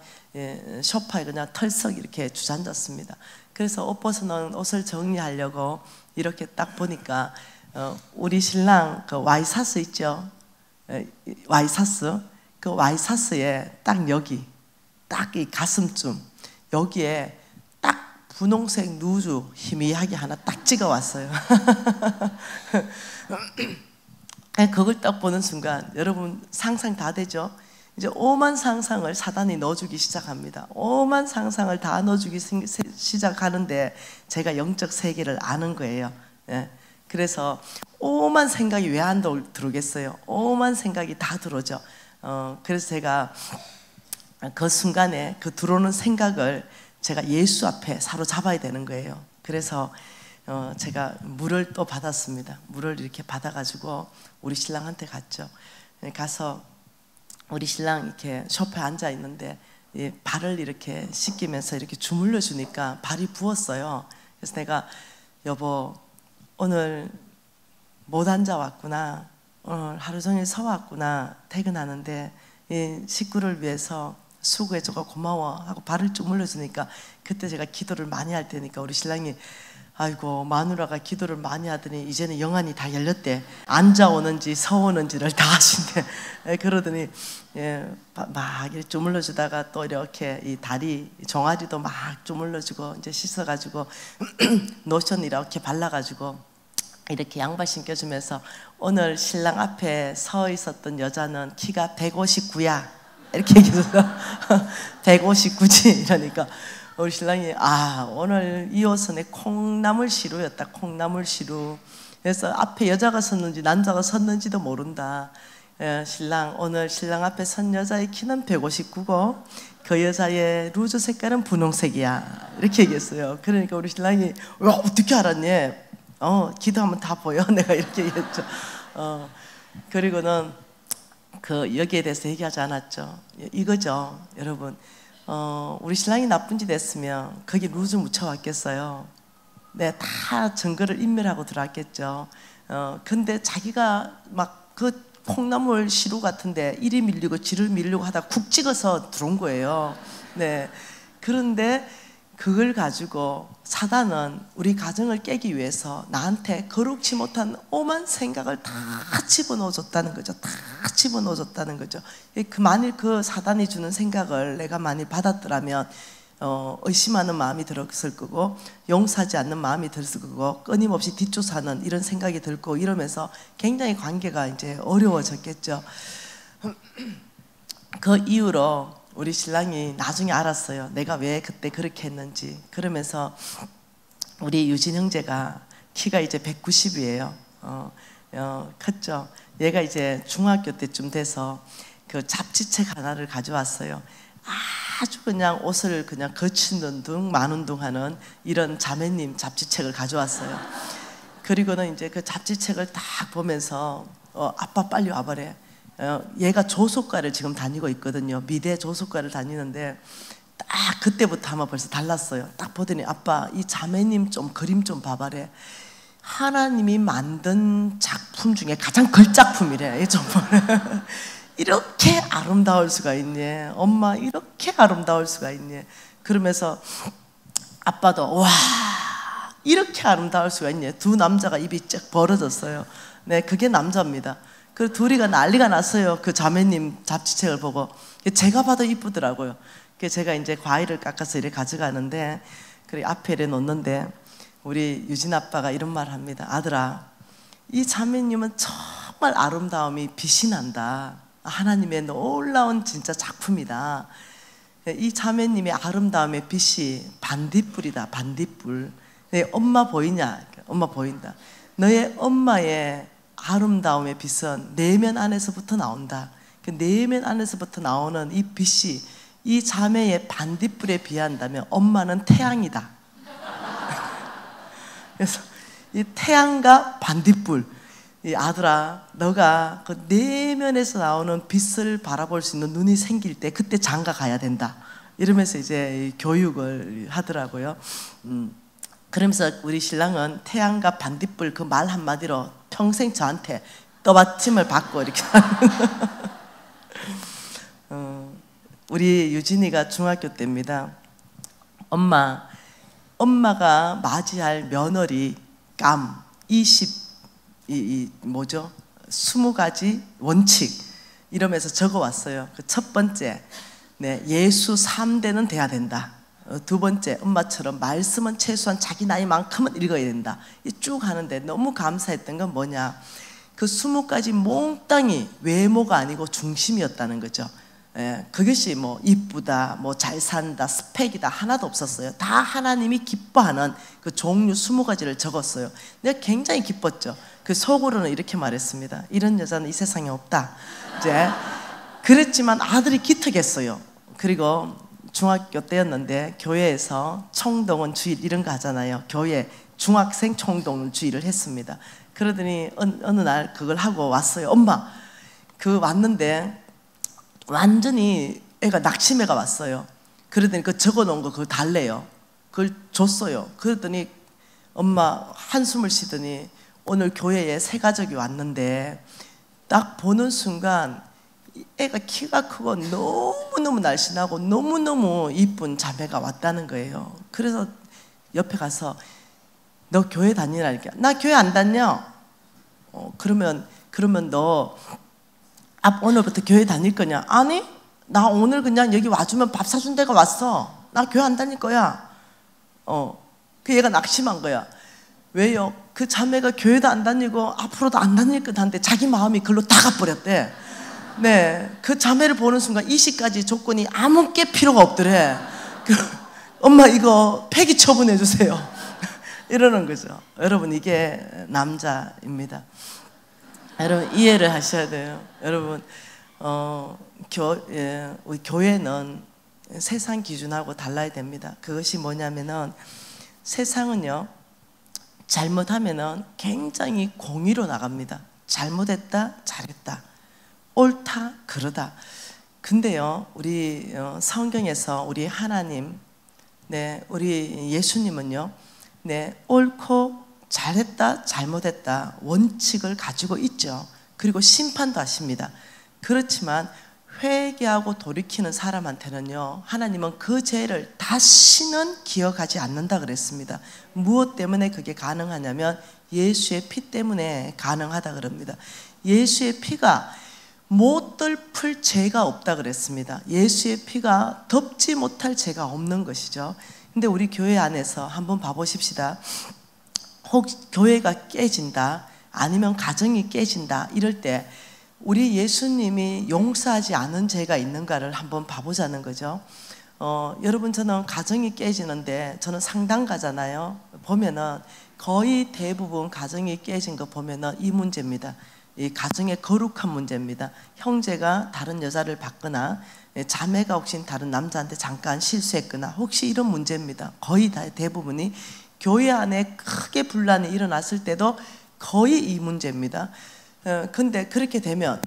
소파에 그냥 털썩 이렇게 주저앉았습니다. 그래서 옷 벗어놓은 옷을 정리하려고 이렇게 딱 보니까 우리 신랑 그 와이사스 있죠? 와이사스, 그 와이사스에 딱 여기, 딱 이 가슴쯤 여기에 딱 분홍색 누즈 희미하게 하나 딱 찍어왔어요. 그걸 딱 보는 순간 여러분 상상 다 되죠? 이제 오만 상상을 사단이 넣어주기 시작합니다. 오만 상상을 다 넣어주기 시작하는데 제가 영적 세계를 아는 거예요. 그래서 오만 생각이 왜 안 들어오겠어요? 오만 생각이 다 들어오죠. 그래서 제가 그 순간에 그 들어오는 생각을 제가 예수 앞에 사로잡아야 되는 거예요. 그래서 제가 물을 또 받았습니다. 물을 이렇게 받아가지고 우리 신랑한테 갔죠. 가서 우리 신랑 이렇게 소파에 앉아 있는데 발을 이렇게 씻기면서 이렇게 주물러 주니까 발이 부었어요. 그래서 내가 여보 오늘 못 앉아 왔구나, 오늘 하루 종일 서 왔구나, 퇴근하는데 이 식구를 위해서 수고해줘서 고마워 하고 발을 주물러 주니까 그때 제가 기도를 많이 할 테니까 우리 신랑이 아이고 마누라가 기도를 많이 하더니 이제는 영안이 다 열렸대. 앉아오는지 서오는지를 다 하신대. 그러더니 막 이렇게 주물러 주다가 또 이렇게 이 다리 종아리도 막 주물러 주고 이제 씻어가지고 로션 이렇게 발라가지고 이렇게 양발 신겨주면서 오늘 신랑 앞에 서 있었던 여자는 키가 159야 이렇게 얘기했어요. 159지 이러니까 우리 신랑이 오늘 이 옷은 내 콩나물 시루였다. 콩나물 시루. 그래서 앞에 여자가 섰는지 남자가 섰는지도 모른다. 신랑 오늘 신랑 앞에 선 여자의 키는 159고 그 여자의 루즈 색깔은 분홍색이야 이렇게 얘기했어요. 그러니까 우리 신랑이 어떻게 알았니? 기도하면 다 보여. 내가 이렇게 얘기했죠. 그리고는 여기에 대해서 얘기하지 않았죠. 이거죠 여러분. 우리 신랑이 나쁜 짓 했으면 거기 루즈 묻혀왔겠어요. 네, 다 증거를 인멸하고 들어왔겠죠. 근데 자기가 막 그 콩나물 시루 같은데 이리 밀리고 지를 밀리고 하다 쿡 찍어서 들어온 거예요. 네. 그런데 그걸 가지고 사단은 우리 가정을 깨기 위해서 나한테 거룩지 못한 오만 생각을 다 집어넣어줬다는 거죠. 다 집어넣어줬다는 거죠. 만일 그 사단이 주는 생각을 내가 만일 받았더라면 의심하는 마음이 들었을 거고 용서하지 않는 마음이 들었을 거고 끊임없이 뒷조사하는 이런 생각이 들고 이러면서 굉장히 관계가 이제 어려워졌겠죠. 그 이후로 우리 신랑이 나중에 알았어요. 내가 왜 그때 그렇게 했는지. 그러면서 우리 유진 형제가 키가 이제 190이에요. 컸죠. 얘가 이제 중학교 때쯤 돼서 그 잡지책 하나를 가져왔어요. 아주 그냥 옷을 그냥 거치는 둥 마는 둥 하는 이런 자매님 잡지책을 가져왔어요. 그리고는 이제 그 잡지책을 딱 보면서 아빠 빨리 와보래. 얘가 조속과를 지금 다니고 있거든요. 미대 조속과를 다니는데 딱 그때부터 아마 벌써 달랐어요. 딱 보더니 아빠 이 자매님 좀 그림 좀 봐봐래. 하나님이 만든 작품 중에 가장 걸작품이래. 좀 이렇게 아름다울 수가 있니? 엄마 이렇게 아름다울 수가 있니? 그러면서 아빠도 와 이렇게 아름다울 수가 있니? 두 남자가 입이 쫙 벌어졌어요. 네, 그게 남자입니다. 그 둘이가 난리가 났어요. 그 자매님 잡지책을 보고. 제가 봐도 이쁘더라고요. 제가 이제 과일을 깎아서 이렇게 가져가는데 그리고 앞에 이렇게 놓는데 우리 유진 아빠가 이런 말을 합니다. 아들아, 이 자매님은 정말 아름다움이 빛이 난다. 하나님의 놀라운 진짜 작품이다. 이 자매님의 아름다움의 빛이 반딧불이다. 반딧불. 엄마 보이냐? 엄마 보인다. 너의 엄마의 아름다움의 빛은 내면 안에서부터 나온다. 그 내면 안에서부터 나오는 이 빛이 이 자매의 반딧불에 비한다면 엄마는 태양이다. 그래서 이 태양과 반딧불, 이 아들아, 너가 그 내면에서 나오는 빛을 바라볼 수 있는 눈이 생길 때 그때 장가 가야 된다. 이러면서 이제 교육을 하더라고요. 그러면서 우리 신랑은 태양과 반딧불 그 말 한마디로 평생 저한테 떠받침을 받고 이렇게 우리 유진이가 중학교 때입니다. 엄마가 맞이할 며느리 감 20가지 원칙 이러면서 적어왔어요. 그 첫 번째, 네, 예수 3대는 돼야 된다. 두 번째, 엄마처럼 말씀은 최소한 자기 나이만큼은 읽어야 된다. 쭉 하는데 너무 감사했던 건 뭐냐, 그 20가지 몽땅이 외모가 아니고 중심이었다는 거죠. 예, 그것이 뭐 이쁘다, 뭐 잘 산다, 스펙이다 하나도 없었어요. 다 하나님이 기뻐하는 그 종류 20가지를 적었어요. 내가 굉장히 기뻤죠. 그 속으로는 이렇게 말했습니다. 이런 여자는 이 세상에 없다. 이제 그랬지만 아들이 기특했어요. 그리고 중학교 때였는데 교회에서 총동원 주일 이런 거 하잖아요. 교회 중학생 총동원 주일을 했습니다. 그러더니 어느 날 그걸 하고 왔어요. 엄마, 그 왔는데 완전히 애가 낙심해가 왔어요. 그러더니 그 적어놓은 거 그거 달래요. 그걸 줬어요. 그러더니 엄마 한숨을 쉬더니 오늘 교회에 새 가족이 왔는데 딱 보는 순간 애가 키가 크고 너무너무 날씬하고 너무너무 이쁜 자매가 왔다는 거예요. 그래서 옆에 가서 너 교회 다니라니까. 나 교회 안 다녀. 그러면 너 오늘부터 교회 다닐 거냐? 아니, 나 오늘 그냥 여기 와주면 밥 사준 데가 왔어. 나 교회 안 다닐 거야. 그 얘가 낙심한 거야. 왜요? 그 자매가 교회도 안 다니고 앞으로도 안 다닐 것 한데 자기 마음이 글로 다 가버렸대. 네, 그 자매를 보는 순간 이 시까지 조건이 아무 게 필요가 없더래. 엄마 이거 폐기 처분해 주세요. 이러는 거죠. 여러분, 이게 남자입니다. 여러분 이해를 하셔야 돼요. 여러분 우리 교회는 세상 기준하고 달라야 됩니다. 그것이 뭐냐면은 세상은요 잘못하면은 굉장히 공의로 나갑니다. 잘못했다, 잘했다, 옳다, 그러다. 근데요 우리 성경에서 우리 하나님, 네, 우리 예수님은요, 네, 옳고 잘했다, 잘못했다 원칙을 가지고 있죠. 그리고 심판도 하십니다. 그렇지만 회개하고 돌이키는 사람한테는요 하나님은 그 죄를 다시는 기억하지 않는다 그랬습니다. 무엇 때문에 그게 가능하냐면 예수의 피 때문에 가능하다 그럽니다. 예수의 피가 못 덮을 죄가 없다 그랬습니다. 예수의 피가 덮지 못할 죄가 없는 것이죠. 근데 우리 교회 안에서 한번 봐보십시다. 혹 교회가 깨진다, 아니면 가정이 깨진다 이럴 때 우리 예수님이 용서하지 않은 죄가 있는가를 한번 봐보자는 거죠. 여러분, 저는 가정이 깨지는데 저는 상담가잖아요. 보면은 거의 대부분 가정이 깨진 거 보면은 이 문제입니다. 이 가정의 거룩한 문제입니다. 형제가 다른 여자를 받거나 자매가 혹시 다른 남자한테 잠깐 실수했거나 혹시 이런 문제입니다. 거의 다 대부분이 교회 안에 크게 분란이 일어났을 때도 거의 이 문제입니다. 근데 그렇게 되면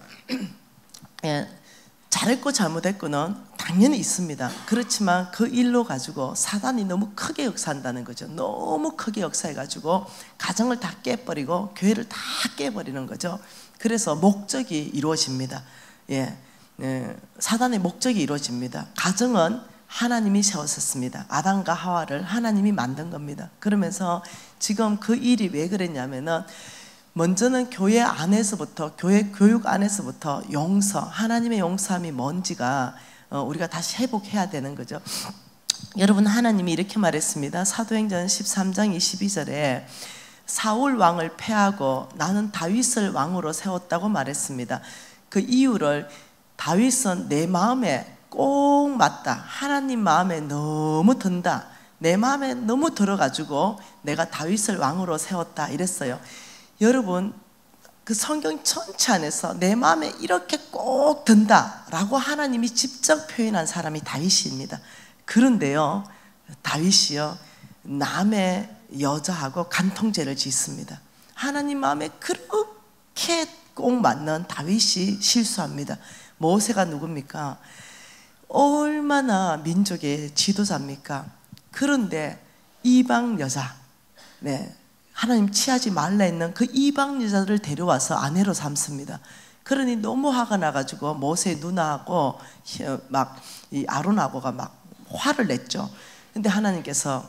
잘했고 잘못했고는 당연히 있습니다. 그렇지만 그 일로 가지고 사단이 너무 크게 역사한다는 거죠. 너무 크게 역사해가지고 가정을 다 깨버리고 교회를 다 깨버리는 거죠. 그래서 목적이 이루어집니다. 사단의 목적이 이루어집니다. 가정은 하나님이 세웠었습니다. 아담과 하와를 하나님이 만든 겁니다. 그러면서 지금 그 일이 왜 그랬냐면은 먼저는 교회 안에서부터, 교회 교육 안에서부터 용서, 하나님의 용서함이 뭔지가 우리가 다시 회복해야 되는 거죠. 여러분, 하나님이 이렇게 말했습니다. 사도행전 13장 22절에 사울 왕을 패하고 나는 다윗을 왕으로 세웠다고 말했습니다. 그 이유를 다윗은 내 마음에 꼭 맞다, 하나님 마음에 너무 든다, 내 마음에 너무 들어가지고 내가 다윗을 왕으로 세웠다 이랬어요. 여러분, 그 성경 전체 안에서 내 마음에 이렇게 꼭 든다라고 하나님이 직접 표현한 사람이 다윗입니다. 그런데요, 다윗이요 남의 여자하고 간통죄를 짓습니다. 하나님 마음에 그렇게 꼭 맞는 다윗이 실수합니다. 모세가 누굽니까? 얼마나 민족의 지도자입니까? 그런데 이방 여자, 네, 하나님 취하지 말라 했는 그 이방 여자를 데려와서 아내로 삼습니다. 그러니 너무 화가 나가지고 모세의 누나하고 막 이 아론하고가 막 화를 냈죠. 근데 하나님께서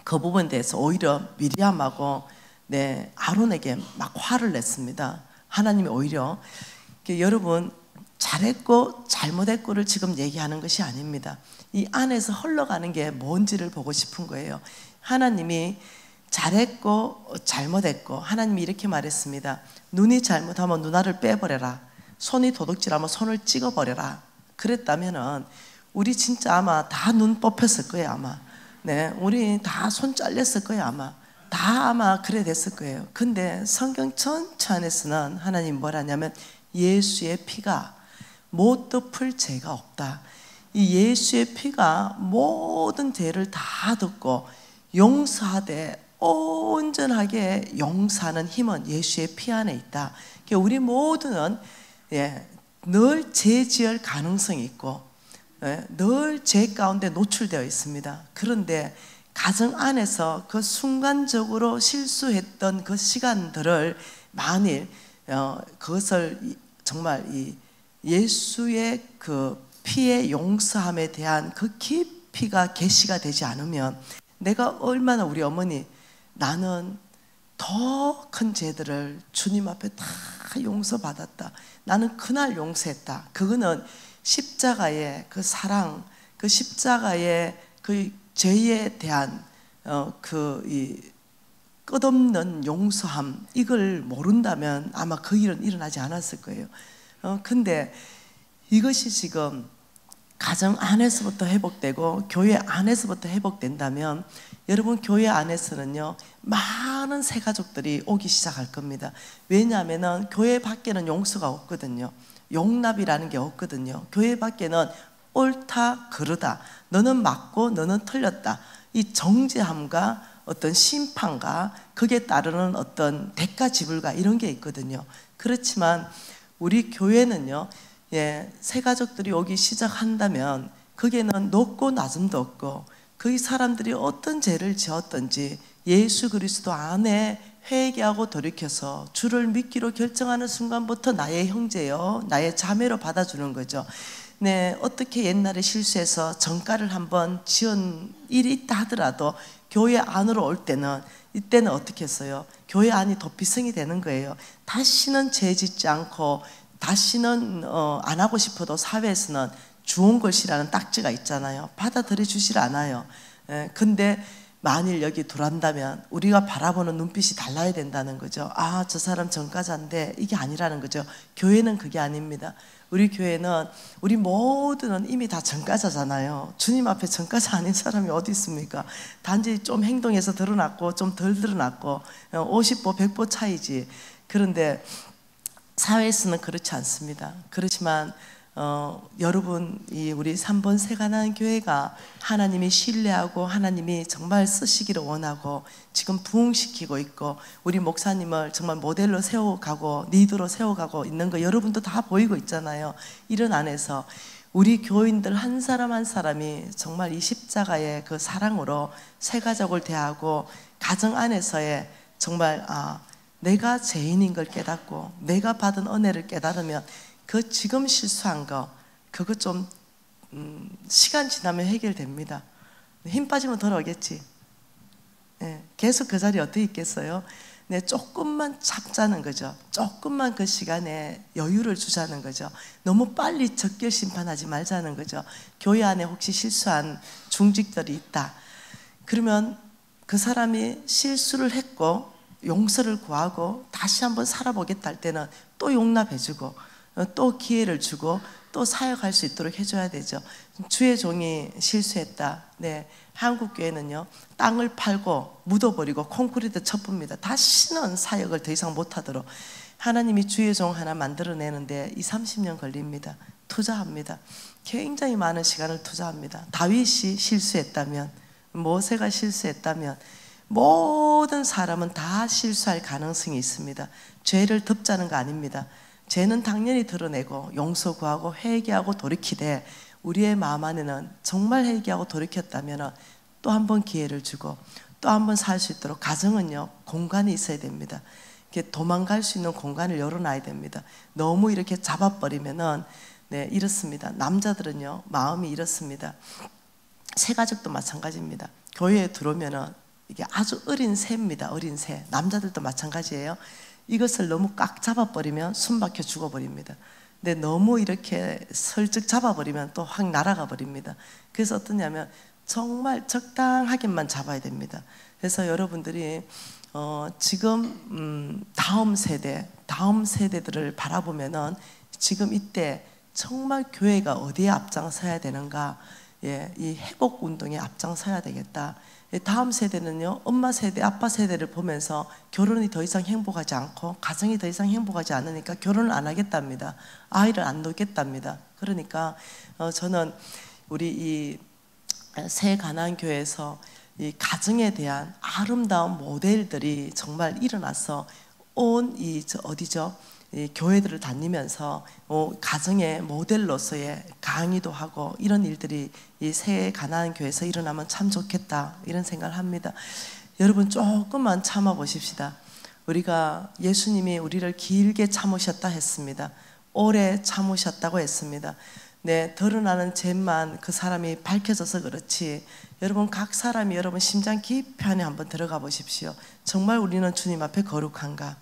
그 부분에 대해서 오히려 미리암하고 아론에게 막 화를 냈습니다. 하나님이 오히려 여러분, 잘했고 잘못했고를 지금 얘기하는 것이 아닙니다. 이 안에서 흘러가는 게 뭔지를 보고 싶은 거예요. 하나님이 잘했고 잘못했고, 하나님이 이렇게 말했습니다. 눈이 잘못하면 눈알을 빼버려라, 손이 도둑질하면 손을 찍어버려라. 그랬다면은 우리 진짜 아마 다 눈 뽑혔을 거예요. 아마 우리 다 손 잘렸을 거예요. 아마 그래 됐을 거예요. 근데 성경 전체 안에서는 하나님 뭐라냐면 예수의 피가 못 덮을 죄가 없다. 이 예수의 피가 모든 죄를 다 덮고 용서하되 온전하게 용서하는 힘은 예수의 피 안에 있다. 우리 모두는 늘 죄 지을 가능성이 있고 늘 죄 가운데 노출되어 있습니다. 그런데 가정 안에서 그 순간적으로 실수했던 그 시간들을 만일 그것을 정말 이 예수의 그 피의 용서함에 대한 그 깊이가 계시가 되지 않으면, 내가 얼마나 우리 어머니 나는 더 큰 죄들을 주님 앞에 다 용서받았다, 나는 그날 용서했다, 그거는 십자가의 그 사랑, 그 십자가의 그 죄에 대한 이 끝없는 용서함, 이걸 모른다면 아마 그 일은 일어나지 않았을 거예요. 근데 이것이 지금 가정 안에서부터 회복되고 교회 안에서부터 회복된다면, 여러분 교회 안에서는요 많은 새 가족들이 오기 시작할 겁니다. 왜냐하면 교회 밖에는 용서가 없거든요. 용납이라는 게 없거든요. 교회 밖에는 옳다 그르다, 너는 맞고 너는 틀렸다, 이 정죄함과 어떤 심판과 거기에 따르는 어떤 대가 지불과 이런 게 있거든요. 그렇지만 우리 교회는요, 새 가족들이 오기 시작한다면 거기에는 높고 낮음도 없고, 그 사람들이 어떤 죄를 지었든지 예수 그리스도 안에 회개하고 돌이켜서 주를 믿기로 결정하는 순간부터 나의 형제요, 나의 자매로 받아주는 거죠. 어떻게 옛날에 실수해서 정가를 한번 지은 일이 있다 하더라도 교회 안으로 올 때는, 이때는 어떻게 했어요? 교회 안이 도피성이 되는 거예요. 다시는 죄 짓지 않고, 다시는 안 하고 싶어도 사회에서는 주온 것이라는 딱지가 있잖아요. 받아들여 주질 않아요. 근데 만일 여기 들어온다면 우리가 바라보는 눈빛이 달라야 된다는 거죠. 아, 저 사람 전과자인데, 이게 아니라는 거죠. 교회는 그게 아닙니다. 우리 교회는, 우리 모두는 이미 다 전과자잖아요. 주님 앞에 전과자 아닌 사람이 어디 있습니까? 단지 좀 행동에서 드러났고 좀 덜 드러났고 50보 100보 차이지. 그런데 사회에서는 그렇지 않습니다. 그렇지만 여러분, 우리 3번 새가난 교회가 하나님이 신뢰하고 하나님이 정말 쓰시기를 원하고 지금 부흥시키고 있고, 우리 목사님을 정말 모델로 세워가고 리더로 세워가고 있는 거 여러분도 다 보이고 있잖아요. 이런 안에서 우리 교인들 한 사람 한 사람이 정말 이 십자가의 그 사랑으로 새 가족을 대하고, 가정 안에서의 정말 내가 죄인인 걸 깨닫고 내가 받은 은혜를 깨달으면, 그 지금 실수한 거 그거 좀 시간 지나면 해결됩니다. 힘 빠지면 돌아오겠지. 계속 그 자리에 어떻게 있겠어요? 조금만 참자는 거죠. 조금만 그 시간에 여유를 주자는 거죠. 너무 빨리 적결 심판하지 말자는 거죠. 교회 안에 혹시 실수한 중직들이 있다 그러면 그 사람이 실수를 했고 용서를 구하고 다시 한번 살아보겠다 할 때는 또 용납해주고 또 기회를 주고 또 사역할 수 있도록 해줘야 되죠. 주의 종이 실수했다. 한국 교회는요, 땅을 팔고 묻어버리고 콘크리트 쳐붑니다. 다시는 사역을 더 이상 못하도록. 하나님이 주의 종 하나 만들어내는데 20-30년 걸립니다. 투자합니다. 굉장히 많은 시간을 투자합니다. 다윗이 실수했다면, 모세가 실수했다면, 모든 사람은 다 실수할 가능성이 있습니다. 죄를 덮자는 거 아닙니다. 죄는 당연히 드러내고 용서 구하고 회개하고 돌이키되, 우리의 마음 안에는 정말 회개하고 돌이켰다면 또 한 번 기회를 주고 또 한 번 살 수 있도록, 가정은요 공간이 있어야 됩니다. 이렇게 도망갈 수 있는 공간을 열어놔야 됩니다. 너무 이렇게 잡아버리면은 이렇습니다. 남자들은요 마음이 이렇습니다. 새 가족도 마찬가지입니다. 교회에 들어오면은 이게 아주 어린 새입니다. 어린 새. 남자들도 마찬가지예요. 이것을 너무 꽉 잡아버리면 숨막혀 죽어버립니다. 근데 너무 이렇게 설득 잡아버리면 또 확 날아가 버립니다. 그래서 어떠냐면 정말 적당하게만 잡아야 됩니다. 그래서 여러분들이 지금 다음 세대들을 바라보면은 지금 이때 정말 교회가 어디에 앞장서야 되는가, 이 회복 운동에 앞장서야 되겠다. 다음 세대는요, 엄마 세대, 아빠 세대를 보면서 결혼이 더 이상 행복하지 않고 가정이 더 이상 행복하지 않으니까 결혼을 안 하겠답니다. 아이를 안 놓겠답니다. 그러니까 저는 우리 이 새 가나안 교회에서 이 가정에 대한 아름다운 모델들이 정말 일어나서 온 이 어디죠? 이 교회들을 다니면서 가정의 모델로서의 강의도 하고 이런 일들이 이 새 가나안 교회에서 일어나면 참 좋겠다 이런 생각을 합니다. 여러분 조금만 참아 보십시다. 우리가 예수님이 우리를 길게 참으셨다 했습니다. 오래 참으셨다고 했습니다. 네, 드러나는 죄만 그 사람이 밝혀져서 그렇지 여러분 각 사람이 여러분 심장 깊이 안에 한번 들어가 보십시오. 정말 우리는 주님 앞에 거룩한가?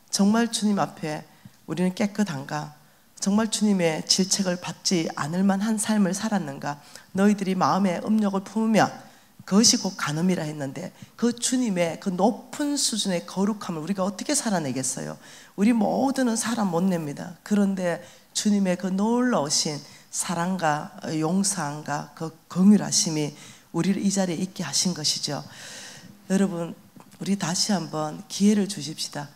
정말 주님 앞에 우리는 깨끗한가? 정말 주님의 질책을 받지 않을 만한 삶을 살았는가? 너희들이 마음에 음욕을 품으면 그것이 곧 간음이라 했는데 그 주님의 그 높은 수준의 거룩함을 우리가 어떻게 살아내겠어요? 우리 모두는 살아 못 냅니다. 그런데 주님의 그 놀라우신 사랑과 용서함과 그 긍휼하심이 우리를 이 자리에 있게 하신 것이죠. 여러분 우리 다시 한번 기회를 주십시다.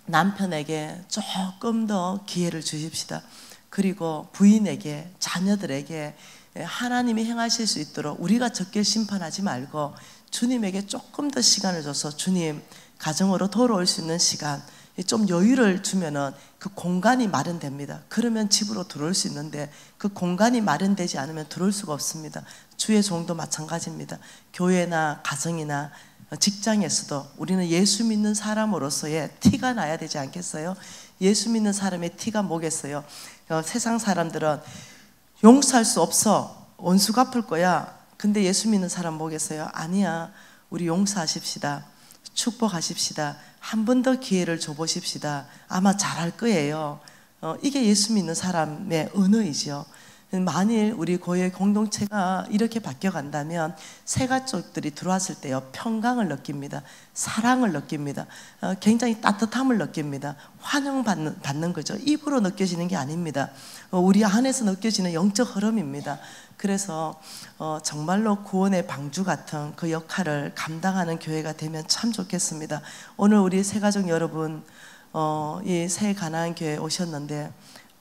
남편에게 조금 더 기회를 주십시다. 그리고 부인에게, 자녀들에게 하나님이 행하실 수 있도록 우리가 적게 심판하지 말고 주님에게 조금 더 시간을 줘서 주님 가정으로 돌아올 수 있는 시간 좀 여유를 주면은 그 공간이 마련됩니다. 그러면 집으로 들어올 수 있는데 그 공간이 마련되지 않으면 들어올 수가 없습니다. 주의 종도 마찬가지입니다. 교회나 가정이나 직장에서도 우리는 예수 믿는 사람으로서의 티가 나야 되지 않겠어요? 예수 믿는 사람의 티가 뭐겠어요? 세상 사람들은 용서할 수 없어. 원수 갚을 거야. 근데 예수 믿는 사람 뭐겠어요? 아니야. 우리 용서하십시다. 축복하십시다. 한 번 더 기회를 줘보십시다. 아마 잘할 거예요. 이게 예수 믿는 사람의 언어이죠. 만일 우리 교회 공동체가 이렇게 바뀌어간다면 새 가족들이 들어왔을 때요 평강을 느낍니다. 사랑을 느낍니다. 굉장히 따뜻함을 느낍니다. 환영받는 거죠. 입으로 느껴지는 게 아닙니다. 우리 안에서 느껴지는 영적 흐름입니다. 그래서 정말로 구원의 방주 같은 그 역할을 감당하는 교회가 되면 참 좋겠습니다. 오늘 우리 새 가족 여러분 이 새 가나안 교회에 오셨는데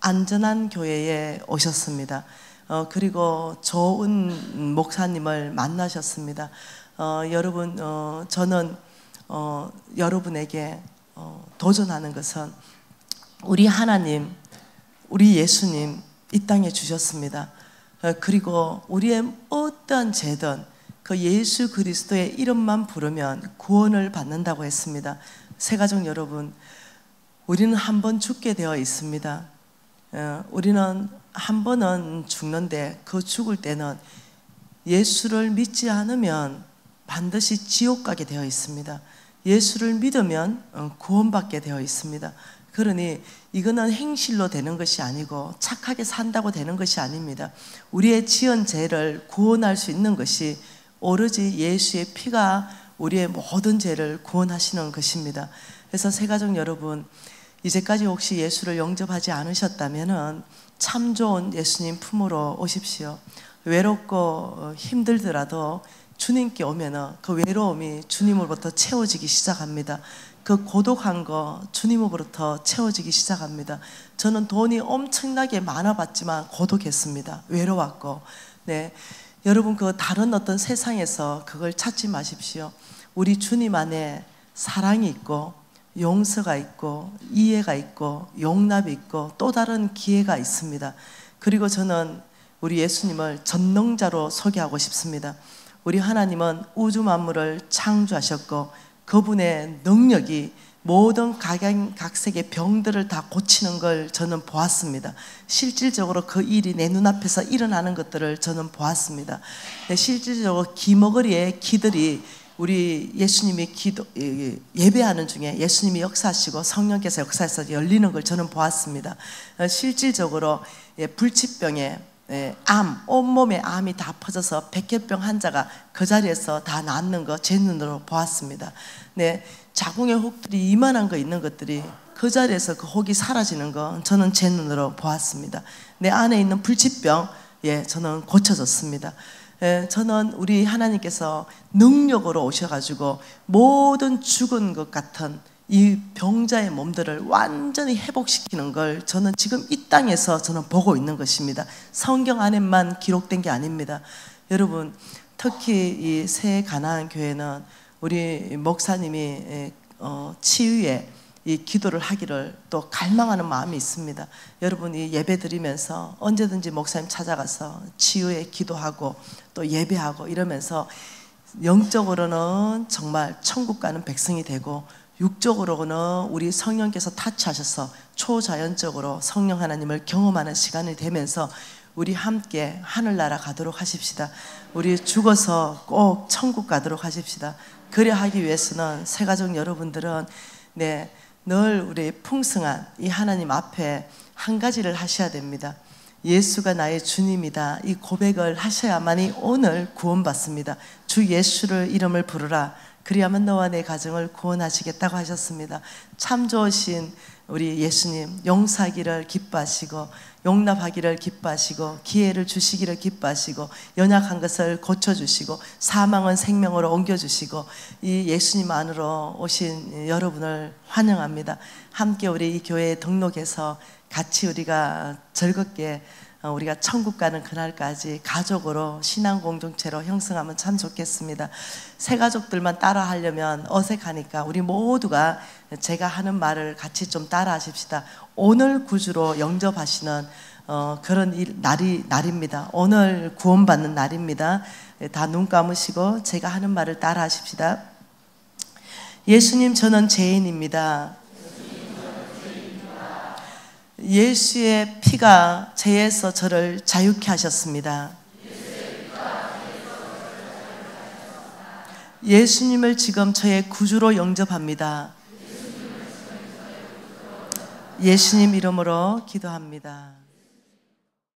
안전한 교회에 오셨습니다. 그리고 좋은 목사님을 만나셨습니다. 여러분 저는 여러분에게 도전하는 것은 우리 하나님, 우리 예수님 이 땅에 주셨습니다. 그리고 우리의 어떠한 죄든 그 예수 그리스도의 이름만 부르면 구원을 받는다고 했습니다. 새 가족 여러분, 우리는 한 번 죽게 되어 있습니다. 우리는 한 번은 죽는데 그 죽을 때는 예수를 믿지 않으면 반드시 지옥 가게 되어 있습니다. 예수를 믿으면 구원받게 되어 있습니다. 그러니 이거는 행실로 되는 것이 아니고 착하게 산다고 되는 것이 아닙니다. 우리의 지은 죄를 구원할 수 있는 것이 오로지 예수의 피가 우리의 모든 죄를 구원하시는 것입니다. 그래서 새 가족 여러분, 이제까지 혹시 예수를 영접하지 않으셨다면 참 좋은 예수님 품으로 오십시오. 외롭고 힘들더라도 주님께 오면 그 외로움이 주님으로부터 채워지기 시작합니다. 그 고독한 거 주님으로부터 채워지기 시작합니다. 저는 돈이 엄청나게 많아봤지만 고독했습니다. 외로웠고. 네, 여러분 그 다른 어떤 세상에서 그걸 찾지 마십시오. 우리 주님 안에 사랑이 있고 용서가 있고 이해가 있고 용납이 있고 또 다른 기회가 있습니다. 그리고 저는 우리 예수님을 전능자로 소개하고 싶습니다. 우리 하나님은 우주 만물을 창조하셨고 그분의 능력이 모든 각색의 병들을 다 고치는 걸 저는 보았습니다. 실질적으로 그 일이 내 눈앞에서 일어나는 것들을 저는 보았습니다. 실질적으로 기머거리의 기들이 우리 예수님이 예배하는 중에 예수님이 역사하시고 성령께서 역사해서 열리는 걸 저는 보았습니다. 실질적으로 불치병에 암, 온몸에 암이 다 퍼져서 백혈병 환자가 그 자리에서 다 낫는 거 제 눈으로 보았습니다. 네, 자궁의 혹들이 이만한 거 있는 것들이 그 자리에서 그 혹이 사라지는 거 저는 제 눈으로 보았습니다. 내 안에 있는 불치병, 저는 고쳐졌습니다. 저는 우리 하나님께서 능력으로 오셔가지고 모든 죽은 것 같은 이 병자의 몸들을 완전히 회복시키는 걸 저는 지금 이 땅에서 저는 보고 있는 것입니다. 성경 안에만 기록된 게 아닙니다. 여러분, 특히 이 새 가나안 교회는 우리 목사님이 치유에 이 기도를 하기를 또 갈망하는 마음이 있습니다. 여러분이 예배 드리면서 언제든지 목사님 찾아가서 치유에 기도하고 또 예배하고 이러면서 영적으로는 정말 천국 가는 백성이 되고 육적으로는 우리 성령께서 타치하셔서 초자연적으로 성령 하나님을 경험하는 시간이 되면서 우리 함께 하늘나라 가도록 하십시다. 우리 죽어서 꼭 천국 가도록 하십시다. 그래 하기 위해서는 새가족 여러분들은 늘 우리 풍성한 이 하나님 앞에 한 가지를 하셔야 됩니다. 예수가 나의 주님이다. 이 고백을 하셔야만이 오늘 구원받습니다. 주 예수를 이름을 부르라. 그리하면 너와 내 가정을 구원하시겠다고 하셨습니다. 참 좋으신 우리 예수님, 용서하기를 기뻐하시고 용납하기를 기뻐하시고 기회를 주시기를 기뻐하시고 연약한 것을 고쳐주시고 사망은 생명으로 옮겨주시고 이 예수님 안으로 오신 여러분을 환영합니다. 함께 우리 이 교회에 등록해서 같이 우리가 즐겁게 우리가 천국 가는 그날까지 가족으로 신앙 공동체로 형성하면 참 좋겠습니다. 새 가족들만 따라 하려면 어색하니까 우리 모두가 제가 하는 말을 같이 좀 따라 하십시다. 오늘 구주로 영접하시는 그런 날입니다. 오늘 구원받는 날입니다. 다 눈 감으시고 제가 하는 말을 따라 하십시다. 예수님, 저는 죄인입니다. 예수의 피가 죄에서 저를 자유케 하셨습니다. 예수님을 지금 저의 구주로 영접합니다. 예수님 이름으로 기도합니다.